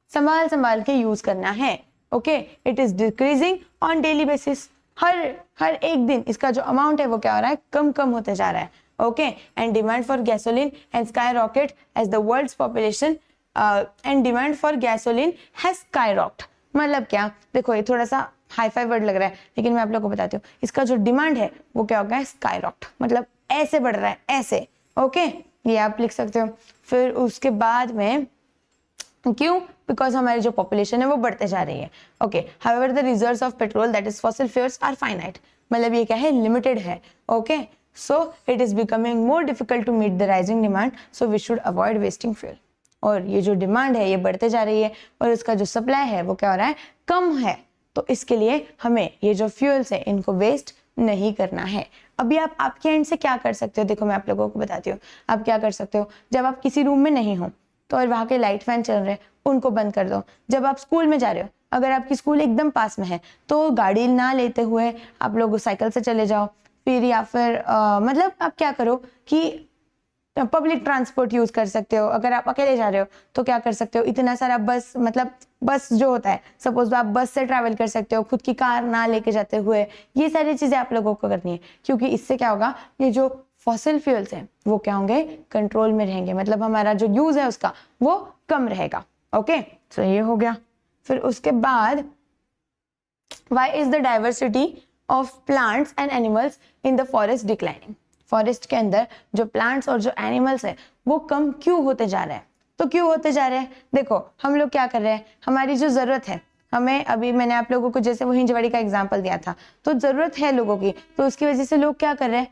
संभाल के यूज करना है। Okay, it is decreasing on daily basis, हर एक दिन इसका जो अमाउंट है वो क्या हो रहा है, कम होते जा रहा है। Okay, and demand for gasoline and skyrocket as the world's population and demand for gasoline has skyrocket. मतलब क्या, देखो ये थोड़ा सा हाई फाई वर्ड लग रहा है लेकिन मैं आप लोगों को बताती हूँ, इसका जो डिमांड है वो क्या होगा, स्काई रॉक्ट, मतलब ऐसे बढ़ रहा है ऐसे। ओके, ये आप लिख सकते हो। फिर उसके बाद में क्यों, बिकॉज हमारी जो पॉपुलेशन है वो बढ़ते जा रही है। Okay, however the reserves of petrol that is fossil fuels are finite, मतलब ये क्या है, लिमिटेड है। Okay, so it is becoming more difficult to meet the rising demand, so we should avoid wasting fuel. और ये जो demand है ये बढ़ते जा रही है और उसका जो सप्लाई है वो क्या हो रहा है, कम है, तो इसके लिए हमें ये जो फ्यूल्स है इनको वेस्ट नहीं करना है। अभी आप आपके एंड से क्या कर सकते हो, देखो मैं आप लोगों को बताती हूँ। आप क्या कर सकते हो, जब आप किसी रूम में नहीं हो तो और वहाँ के लाइट फैन चल रहे हैं उनको बंद कर दो। जब आप स्कूल में जा रहे हो, अगर आपकी स्कूल एकदम पास में है तो गाड़ी ना लेते हुए आप लोग साइकिल से चले जाओ। फिर या फिर मतलब आप क्या करो कि पब्लिक ट्रांसपोर्ट यूज कर सकते हो। अगर आप अकेले जा रहे हो तो क्या कर सकते हो, इतना सारा बस, मतलब बस जो होता है, सपोज आप बस से ट्रैवल कर सकते हो, खुद की कार ना लेके जाते हुए। ये सारी चीजें आप लोगों को करनी है, क्योंकि इससे क्या होगा, ये जो फॉसिल फ्यूल्स हैं वो क्या होंगे, कंट्रोल में रहेंगे, मतलब हमारा जो यूज है उसका वो कम रहेगा। ओके, तो ये हो गया। फिर उसके बाद why is the diversity of plants and animals in the forest declining. Forest के अंदर जो प्लांट्स और जो एनिमल्स है वो कम क्यों होते जा रहे हैं। तो क्यों होते जा रहे हैं, देखो हम लोग क्या कर रहे हैं, हमारी जो जरूरत है हमें, अभी मैंने आप लोगों को जैसे वो हिंजवाड़ी का एग्जांपल दिया था, तो जरूरत है लोगों की, तो उसकी वजह से लोग क्या कर रहे हैं,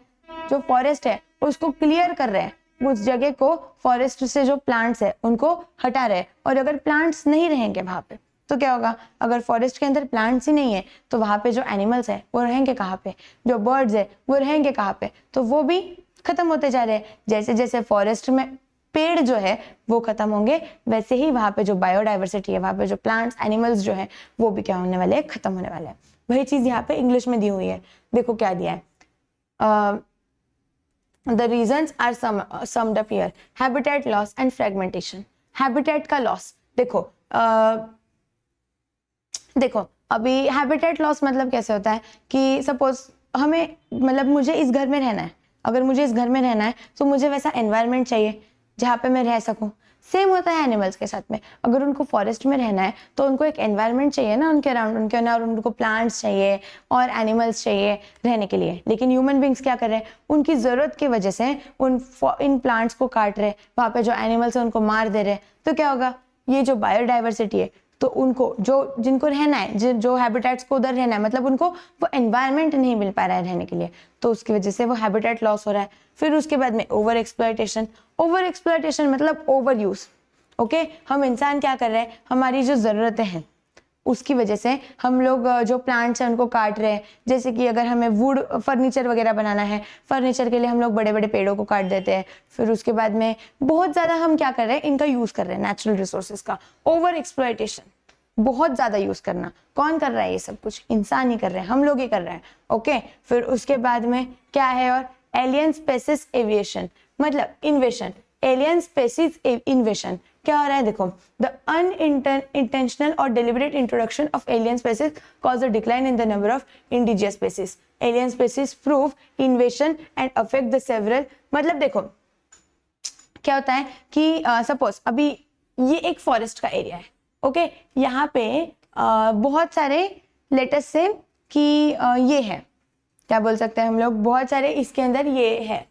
जो फॉरेस्ट है उसको क्लियर कर रहे हैं, उस जगह को, फॉरेस्ट से जो प्लांट्स है उनको हटा रहे हैं। और अगर प्लांट्स नहीं रहेंगे वहां पे तो क्या होगा, अगर फॉरेस्ट के अंदर प्लांट्स ही नहीं है तो वहां पे जो एनिमल्स है वो रहेंगे कहाँ पे, जो बर्ड्स है वो रहेंगे कहाँ पे, तो वो भी खत्म होते जा रहे हैं। जैसे जैसे फॉरेस्ट में पेड़ जो है वो खत्म होंगे, वैसे ही वहां पे जो बायोडाइवर्सिटी है, वहां पे जो प्लांट्स एनिमल्स जो है वो भी क्या होने वाले हैं, खत्म होने वाले हैं। वही चीज यहाँ पे इंग्लिश में दी हुई है, देखो क्या दिया है, the reasons are summed up here, habitat loss and fragmentation। habitat का loss, देखो अभी हैबिटेट लॉस मतलब कैसे होता है कि सपोज हमें, मतलब मुझे इस घर में रहना है, अगर मुझे इस घर में रहना है तो मुझे वैसा एनवायरनमेंट चाहिए जहाँ पे मैं रह सकूं। सेम होता है एनिमल्स के साथ में, अगर उनको फॉरेस्ट में रहना है तो उनको एक एनवायरनमेंट चाहिए ना उनके अराउंड, उनके अराउंड उनको प्लांट्स चाहिए और एनिमल्स चाहिए रहने के लिए। लेकिन ह्यूमन बींग्स क्या कर रहे हैं, उनकी ज़रूरत की वजह से इन प्लांट्स को काट रहे, वहाँ पे जो एनिमल्स है उनको मार दे रहे, तो क्या होगा, ये जो बायोडाइवर्सिटी है, तो उनको जो जिनको रहना है, जो हैबिटेट्स को उधर रहना है, मतलब उनको वो एनवायरनमेंट नहीं मिल पा रहा है रहने के लिए, तो उसकी वजह से वो हैबिटेट लॉस हो रहा है। फिर उसके बाद में ओवर एक्सप्लॉयटेशन, मतलब ओवर यूज। ओके, हम इंसान क्या कर रहे हैं, हमारी जो ज़रूरतें हैं उसकी वजह से हम लोग जो प्लांट्स हैं उनको काट रहे हैं। जैसे कि अगर हमें वुड फर्नीचर वगैरह बनाना है, फर्नीचर के लिए हम लोग बड़े बड़े पेड़ों को काट देते हैं। फिर उसके बाद में बहुत ज़्यादा हम क्या कर रहे हैं, इनका यूज़ कर रहे हैं, नेचुरल रिसोर्सेज का। ओवर एक्सप्लॉयटेशन, बहुत ज्यादा यूज करना। कौन कर रहा है ये सब कुछ? इंसान ही कर रहे हैं, हम लोग ही कर रहे हैं। ओके, फिर उसके बाद में क्या है? और एलियन स्पेसिस एविएशन, मतलब इन्वेशन, एलियन स्पेसिस इन्वेशन क्या हो रहा है? देखो, द अनइंटेंशनल और deliberate introduction of alien species cause a decline in the number of indigenous species. Alien species prove invasion and affect the several, मतलब देखो क्या होता है कि सपोज अभी ये एक फॉरेस्ट का एरिया है, ओके, यहाँ पे बहुत सारे लेटेस्ट से कि ये है, क्या बोल सकते हैं हम लोग, बहुत सारे इसके अंदर ये है,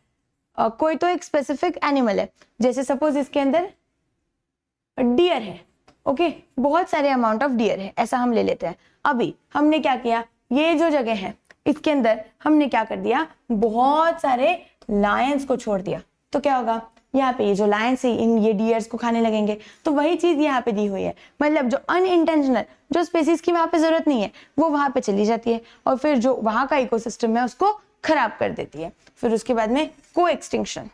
कोई तो एक स्पेसिफिक एनिमल है, जैसे सपोज इसके अंदर डियर है, ओके, बहुत सारे अमाउंट ऑफ डियर है, ऐसा हम ले लेते हैं। अभी हमने क्या किया, ये जो जगह है इसके अंदर हमने क्या कर दिया, बहुत सारे लायंस को छोड़ दिया, तो क्या होगा, यहाँ पे ये जो लायंस है इन ये डियर्स को खाने लगेंगे। तो वही चीज यहाँ पे दी हुई है, मतलब जो अनइंटेंशनल, जो स्पेसीज की वहां पे जरूरत नहीं है वो वहां पे चली जाती है और फिर जो वहां का इकोसिस्टम है उसको खराब कर देती है। फिर उसके बाद में को एक्सटिंक्शन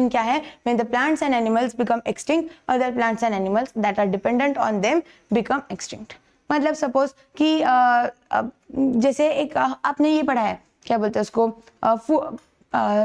क्या है? when the plants and animals become extinct, other plants and animals that are dependent on them become extinct। मतलब सपोज कि जैसे एक आपने ये पढ़ा है, क्या बोलते हैं उसको,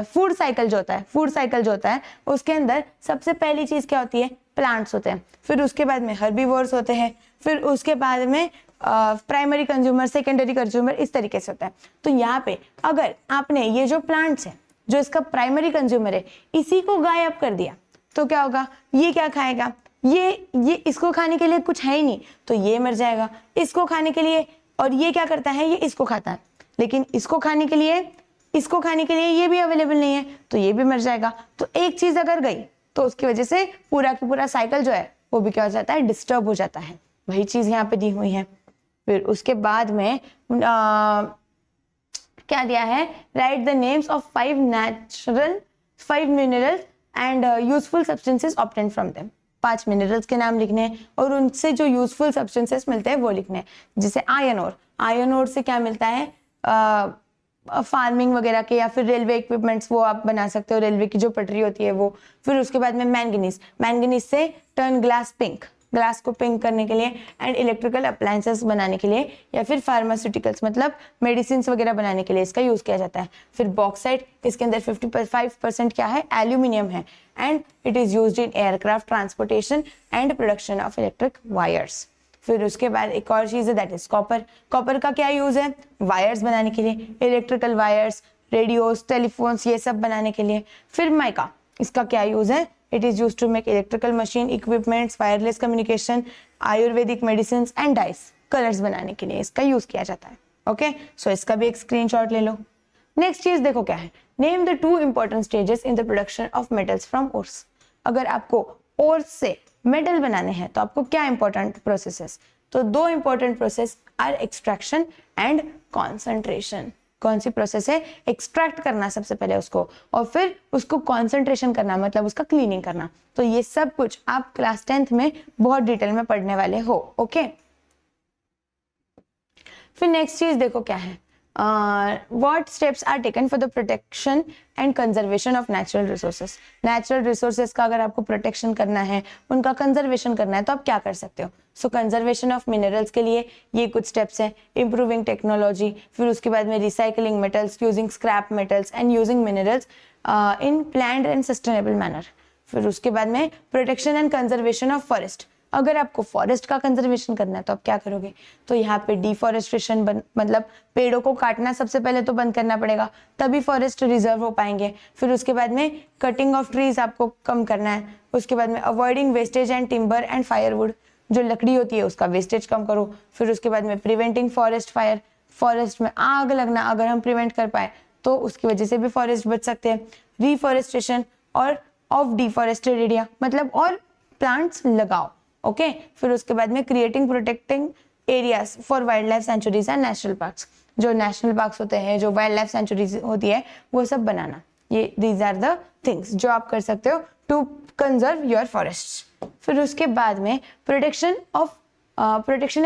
फूड साइकिल जो होता है उसके अंदर सबसे पहली चीज क्या होती है? प्लांट्स होते हैं, फिर उसके बाद में हर्बीवोर्स होते हैं, फिर उसके बाद में प्राइमरी कंज्यूमर, सेकेंडरी कंज्यूमर, इस तरीके से होता है। तो यहाँ पे अगर आपने ये जो प्लांट्स है, जो इसका प्राइमरी कंज्यूमर है, इसी को गायब कर दिया तो क्या होगा? ये क्या खाएगा? ये इसको खाने के लिए कुछ है ही नहीं, तो ये मर जाएगा। इसको खाने के लिए, और ये क्या करता है? ये इसको खाता है, लेकिन इसको खाने के लिए ये भी अवेलेबल नहीं है, तो ये भी मर जाएगा। तो एक चीज अगर गई तो उसकी वजह से पूरा की पूरा साइकिल जो है वो भी क्या हो जाता है? डिस्टर्ब हो जाता है। वही चीज यहाँ पे दी हुई है। फिर उसके बाद में क्या दिया है? Right the names of 5 minerals and useful substances obtained from them. 5 minerals के नाम लिखने हैं और उनसे जो यूजफुल सब्सटेंसेस मिलते हैं वो लिखने हैं। जैसे आयरन ओर से क्या मिलता है? फार्मिंग वगैरह के या फिर रेलवे इक्विपमेंट्स वो आप बना सकते हो, रेलवे की जो पटरी होती है वो। फिर उसके बाद में मैंगनीज से टर्न ग्लास को पिंक करने के लिए, एंड इलेक्ट्रिकल अप्लायंसेस बनाने के लिए, या फिर फार्मास्यूटिकल्स मतलब मेडिसिन वगैरह बनाने के लिए इसका यूज किया जाता है। फिर बॉक्साइट, इसके अंदर 55% क्या है? एल्यूमिनियम है, and it is used in aircraft transportation and production of electric wires. फिर उसके बाद एक और चीज है, दैट इज कॉपर का क्या यूज है? वायर्स बनाने के लिए, इलेक्ट्रिकल वायर्स, रेडियोस, टेलीफोन्स, ये सब बनाने के लिए। फिर माइका, इसका क्या यूज है? It is used to make electrical machine equipments, wireless communication, Ayurvedic medicine and dyes, colours बनाने के लिए इसका यूज किया जाता है। ओके, सो इसका भी एक स्क्रीनशॉट ले लो। नेक्स्ट चीज देखो क्या है, name the 2 important stages in the production of metals from ores. अगर आपको ओर्स से मेटल बनाने हैं तो आपको क्या इंपॉर्टेंट प्रोसेसेस? तो 2 important process are extraction and concentration. कौन सी प्रोसेस है? एक्सट्रैक्ट करना सबसे पहले उसको, और फिर उसको कॉन्सेंट्रेशन करना, मतलब उसका क्लीनिंग करना। तो ये सब कुछ आप क्लास 10th में बहुत डिटेल में पढ़ने वाले हो। ओके, फिर नेक्स्ट चीज देखो क्या है, what steps are taken for the protection and conservation of natural resources। natural resources का अगर आपको प्रोटेक्शन करना है, उनका कंजर्वेशन करना है, तो आप क्या कर सकते हो? सो कंजर्वेशन ऑफ मिनरल्स के लिए ये कुछ स्टेप्स हैं, इम्प्रूविंग टेक्नोलॉजी, फिर उसके बाद में recycling metals, using scrap metals and using minerals in planned and sustainable manner. फिर उसके बाद में protection and conservation of forest. अगर आपको फॉरेस्ट का कंजर्वेशन करना है तो आप क्या करोगे? तो यहाँ पे डिफॉरेस्टेशन मतलब पेड़ों को काटना सबसे पहले तो बंद करना पड़ेगा, तभी फॉरेस्ट रिजर्व हो पाएंगे। फिर उसके बाद में कटिंग ऑफ ट्रीज आपको कम करना है। उसके बाद में avoiding wastage and timber and firewood, जो लकड़ी होती है उसका वेस्टेज कम करो। फिर उसके बाद में प्रिवेंटिंग फॉरेस्ट फायर, फॉरेस्ट में आग लगना अगर हम प्रिवेंट कर पाए तो उसकी वजह से भी फॉरेस्ट बच सकते हैं। रिफॉरेस्टेशन और ऑफ डिफॉरेस्टेड एरिया, मतलब और प्लांट्स लगाओ। ओके, फिर उसके बाद में creating protecting areas for wild life sanctuaries and national parks, जो नेशनल पार्क्स होते हैं, जो वाइल्ड लाइफ सेंचुरीज होती है, वो सब बनाना। ये दीज आर द थिंग्स जो आप कर सकते हो टू कंजर्व योर फॉरेस्ट। फिर उसके बाद में protection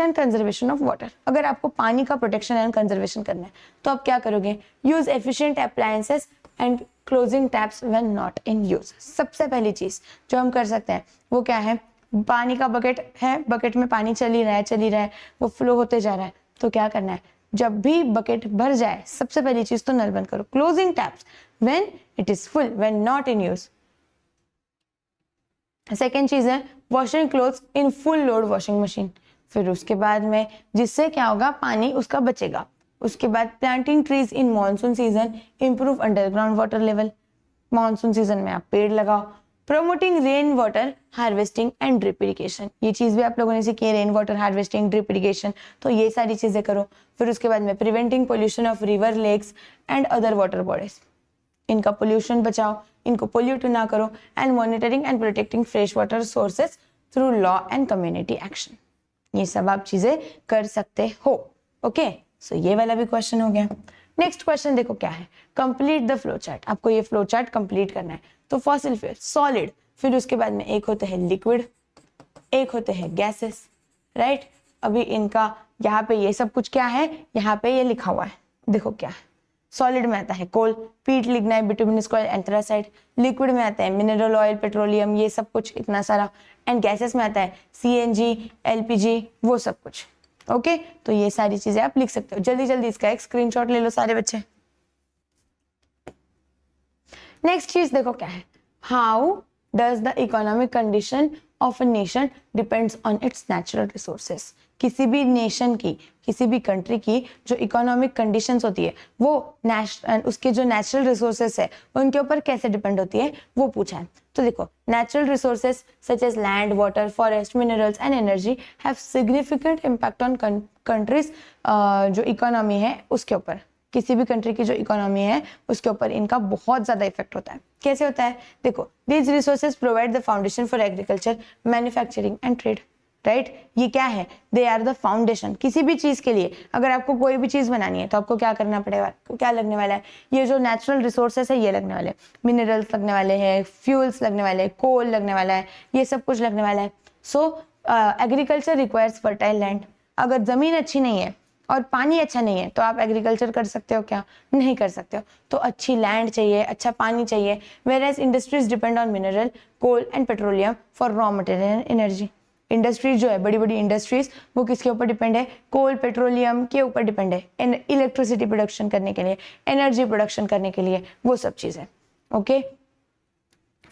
and conservation of water. अगर आपको पानी का प्रोटेक्शन एंड कंजर्वेशन करना है तो आप क्या करोगे? Use efficient appliances and closing taps when not in use. सबसे पहली चीज जो हम कर सकते हैं वो क्या है? पानी का बकेट है, बकेट में पानी चल ही रहा है, वो फ्लो होते जा रहा है, तो क्या करना है, जब भी बकेट भर जाए सबसे पहली चीज तो नल बंद करो, closing taps when it is full, when not in use. Second चीज है washing clothes in full load washing machine. फिर उसके बाद में जिससे क्या होगा, पानी उसका बचेगा। उसके बाद planting trees in monsoon season, improve underground water level. Monsoon season में आप पेड़ लगाओ। Promoting rain water harvesting and drip irrigation, ये चीज भी आप लोगों ने सीखी है, rain water harvesting, drip irrigation, तो ये सारी चीजें करो। फिर उसके बाद में preventing pollution of river, lakes and other water bodies, इनका पोल्यूशन बचाओ, इनको पोल्यूट ना करो। And monitoring and protecting fresh water sources through law and community action, ये सब आप चीजें कर सकते हो। ओके, सो ये वाला भी क्वेश्चन हो गया। नेक्स्ट क्वेश्चन देखो क्या है, कंप्लीट द फ्लो चार्ट, आपको ये फ्लो चार्ट कंप्लीट करना है। तो फॉसिल फ्यूल सॉलिड, फिर उसके बाद में एक होते हैं लिक्विड, एक होते हैं गैसेस, राइट। अभी इनका यहाँ पे ये सब कुछ क्या है, यहाँ पे ये लिखा हुआ है, देखो क्या है। सॉलिड में आता है कोल, पीट, लिग्नाइट, बिटुमिनस कॉइल, एंथ्रासाइड। लिक्विड में आता है मिनरल ऑयल, पेट्रोलियम, ये सब कुछ इतना सारा। एंड गैसेस में आता है CNG, LPG, वो सब कुछ। ओके, तो ये सारी चीजें आप लिख सकते हो। जल्दी जल्दी इसका एक स्क्रीनशॉट ले लो सारे बच्चे। नेक्स्ट चीज देखो क्या है, how does the economic condition of a nation depends on it's natural resources. किसी भी नेशन की, किसी भी कंट्री की जो इकोनॉमिक कंडीशंस होती है वो उसके जो नेचुरल रिसोर्सेस है उनके ऊपर कैसे डिपेंड होती है, वो पूछा है। तो देखो, natural resources such as land, water, forest, minerals and energy have significant impact on countries, जो इकोनॉमी है उसके ऊपर, किसी भी कंट्री की जो इकोनॉमी है उसके ऊपर इनका बहुत ज्यादा इफेक्ट होता है। कैसे होता है, देखो, these resources provide the foundation for agriculture, manufacturing and trade, right. ये क्या है, दे आर द फाउंडेशन किसी भी चीज के लिए। अगर आपको कोई भी चीज बनानी है तो आपको क्या करना पड़ेगा, क्या लगने वाला है, ये जो नेचुरल रिसोर्सेस है ये लगने वाले, मिनरल्स लगने वाले हैं, फ्यूल्स लगने वाले हैं, कोल लगने वाला है, ये सब कुछ लगने वाला है। सो एग्रीकल्चर रिक्वायर्स फर्टाइल लैंड। अगर जमीन अच्छी नहीं है और पानी अच्छा नहीं है तो आप एग्रीकल्चर कर सकते हो क्या, नहीं कर सकते हो। तो अच्छी लैंड चाहिए, अच्छा पानी चाहिए। Whereas industries depend on mineral, coal and petroleum for raw material and energy. Industries जो है, बड़ी बड़ी इंडस्ट्रीज, वो किसके ऊपर डिपेंड है, कोल, पेट्रोलियम के ऊपर डिपेंड है इलेक्ट्रिसिटी प्रोडक्शन करने के लिए, एनर्जी प्रोडक्शन करने के लिए, वो सब चीजें। ओके,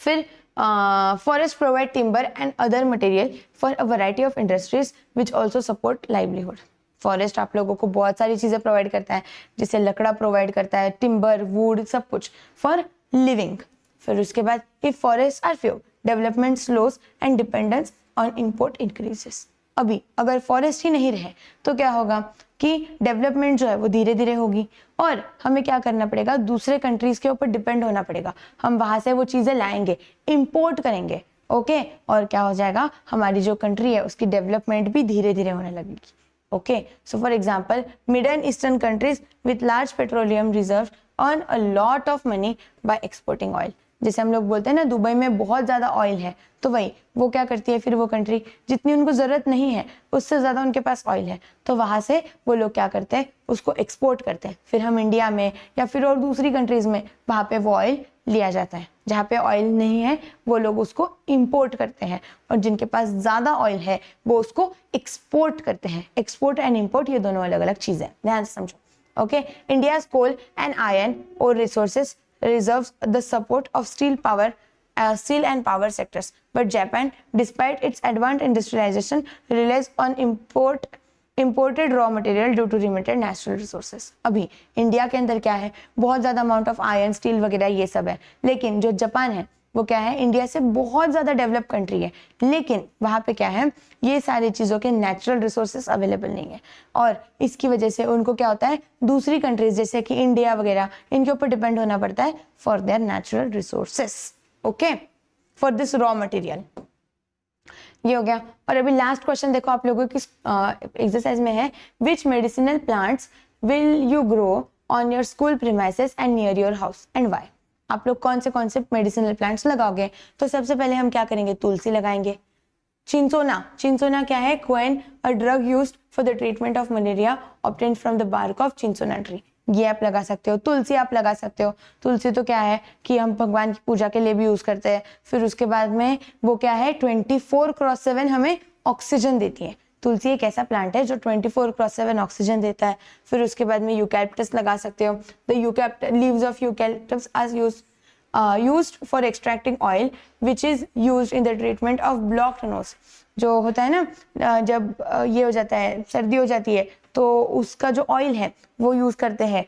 फिर forest provide timber and other material for a variety of industries which also support livelihood. Forest आप लोगों को बहुत सारी चीजें प्रोवाइड करता है, जैसे लकड़ा प्रोवाइड करता है, टिम्बर, वुड, सब कुछ फॉर लिविंग। फिर उसके बाद if forest are few, development slows and dependence on import increases. अभी अगर फॉरेस्ट ही नहीं रहे तो क्या होगा कि डेवलपमेंट जो है वो धीरे धीरे होगी और हमें क्या करना पड़ेगा, दूसरे कंट्रीज के ऊपर डिपेंड होना पड़ेगा। हम वहां से वो चीजें लाएंगे, इंपोर्ट करेंगे। ओके, और क्या हो जाएगा, हमारी जो कंट्री है उसकी डेवलपमेंट भी धीरे धीरे होने लगेगी। Okay, so for example, Middle Eastern countries with large petroleum reserves earn a lot of money by exporting oil. जैसे हम लोग बोलते हैं ना, दुबई में बहुत ज्यादा ऑयल है, तो वही वो क्या करती है, फिर वो कंट्री जितनी उनको जरूरत नहीं है उससे ज्यादा उनके पास ऑयल है, तो वहां से वो लोग क्या करते हैं, उसको एक्सपोर्ट करते हैं। फिर हम इंडिया में या फिर और दूसरी कंट्रीज में वहां पे वो ऑयल लिया जाता है। जहाँ पे ऑयल नहीं है वो लोग उसको इंपोर्ट करते हैं, और जिनके पास ज्यादा ऑयल है वो उसको एक्सपोर्ट करते हैं। एक्सपोर्ट एंड इंपोर्ट ये दोनों अलग अलग चीजें, ध्यान से समझो। Okay, India's coal and iron ore resources reserves the support of steel and power sectors, but Japan, despite its advanced industrialization, relies on imported raw material due to limited natural resources. अभी India के अंदर क्या है, बहुत ज्यादा amount of iron, steel वगैरह ये सब है, लेकिन जो जापान है वो क्या है, इंडिया से बहुत ज्यादा डेवलप कंट्री है, लेकिन वहां पे क्या है, ये सारी चीजों के नेचुरल रिसोर्सेस अवेलेबल नहीं है, और इसकी वजह से उनको क्या होता है, दूसरी कंट्रीज जैसे कि इंडिया वगैरह इनके ऊपर डिपेंड होना पड़ता है for their natural resources. Okay, for this raw material. ये हो गया। और अभी लास्ट क्वेश्चन देखो आप लोगों की एक्सरसाइज में है, which medicinal plants will you grow on your school premises and near your house and why. आप लोग कौन से मेडिसिनल प्लांट्स लगाओगे, तो सबसे पहले हम क्या करेंगे, तुलसी लगाएंगे। चिंसोना क्या है, quinine, a drug used for the treatment of malaria obtained from the bark of cinchona tree. ये आप लगा सकते हो। तुलसी आप लगा सकते हो। तुलसी तो क्या है कि हम भगवान की पूजा के लिए भी यूज करते हैं। फिर उसके बाद में वो क्या है 24/7 हमें ऑक्सीजन देती है। तुलसी एक ऐसा प्लांट है जो 24/7 ऑक्सीजन देता है। फिर उसके बाद में यूकैलिप्टस लगा सकते हो। The leaves of eucalyptus are used for extracting oil which is used in the treatment of blocked nose। जो होता है ना जब ये हो जाता है, सर्दी हो जाती है तो उसका जो ऑयल है वो यूज करते हैं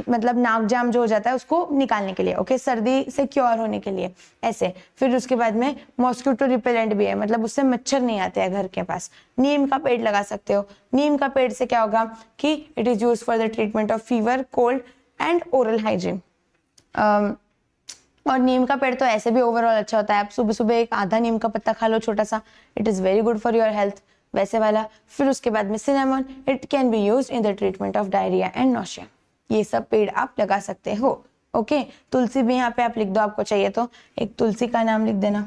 मतलब नाक जाम जो हो जाता है उसको निकालने के लिए, ओके, सर्दी से क्योर होने के लिए ऐसे। फिर उसके बाद में मॉस्किटो रिपेलेंट भी है, मतलब उससे मच्छर नहीं आते हैं घर के पास। नीम का पेड़ लगा सकते हो। नीम का पेड़ से क्या होगा कि it is use for the treatment of fever, cold and oral hygiene. और नीम का पेड़ तो ऐसे भी ओवरऑल अच्छा होता है। आप सुबह सुबह एक आधा नीम का पत्ता खा लो छोटा सा, it is very good for your health, वैसे वाला। फिर उसके बाद में cinnamon, it can be used in the treatment of diarrhoea and nausea. ये सब पेड़ आप लगा सकते हो, ओके। तुलसी भी यहाँ पे आप लिख दो, आपको चाहिए तो एक तुलसी का नाम लिख देना,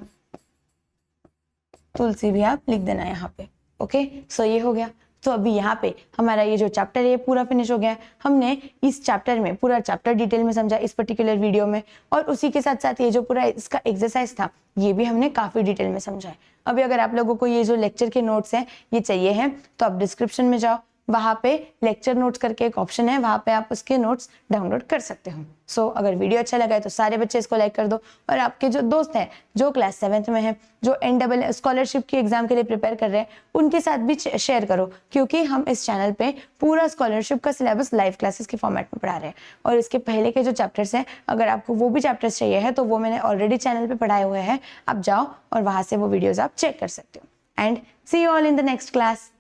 तुलसी भी आप लिख देना यहाँ पे, ओके। सो ये हो गया। तो अभी यहाँ पे हमारा ये जो चैप्टर है ये पूरा फिनिश हो गया है। हमने इस चैप्टर में पूरा चैप्टर डिटेल में समझा इस पर्टिकुलर वीडियो में, और उसी के साथ साथ ये जो पूरा इसका एक्सरसाइज था ये भी हमने काफी डिटेल में समझा है। अभी अगर आप लोगों को ये जो लेक्चर के नोट्स हैं ये चाहिए हैं तो आप डिस्क्रिप्शन में जाओ, वहां पे लेक्चर नोट्स करके एक ऑप्शन है, वहां पे आप उसके नोट्स डाउनलोड कर सकते हो। सो अगर वीडियो अच्छा लगा है तो सारे बच्चे इसको लाइक कर दो, और आपके जो दोस्त हैं जो क्लास 7th में हैं, जो NAA स्कॉलरशिप की एग्जाम के लिए प्रिपेयर कर रहे हैं, उनके साथ भी शेयर करो, क्योंकि हम इस चैनल पे पूरा स्कॉलरशिप का सिलेबस लाइव क्लासेस के फॉर्मेट में पढ़ा रहे हैं। और इसके पहले के जो चैप्टर्स हैं, अगर आपको वो भी चैप्टर्स चाहिए है तो वो मैंने ऑलरेडी चैनल पे पढ़ाए हुए हैं, आप जाओ और वहां से वो वीडियोज आप चेक कर सकते हो। And see you all in the next class.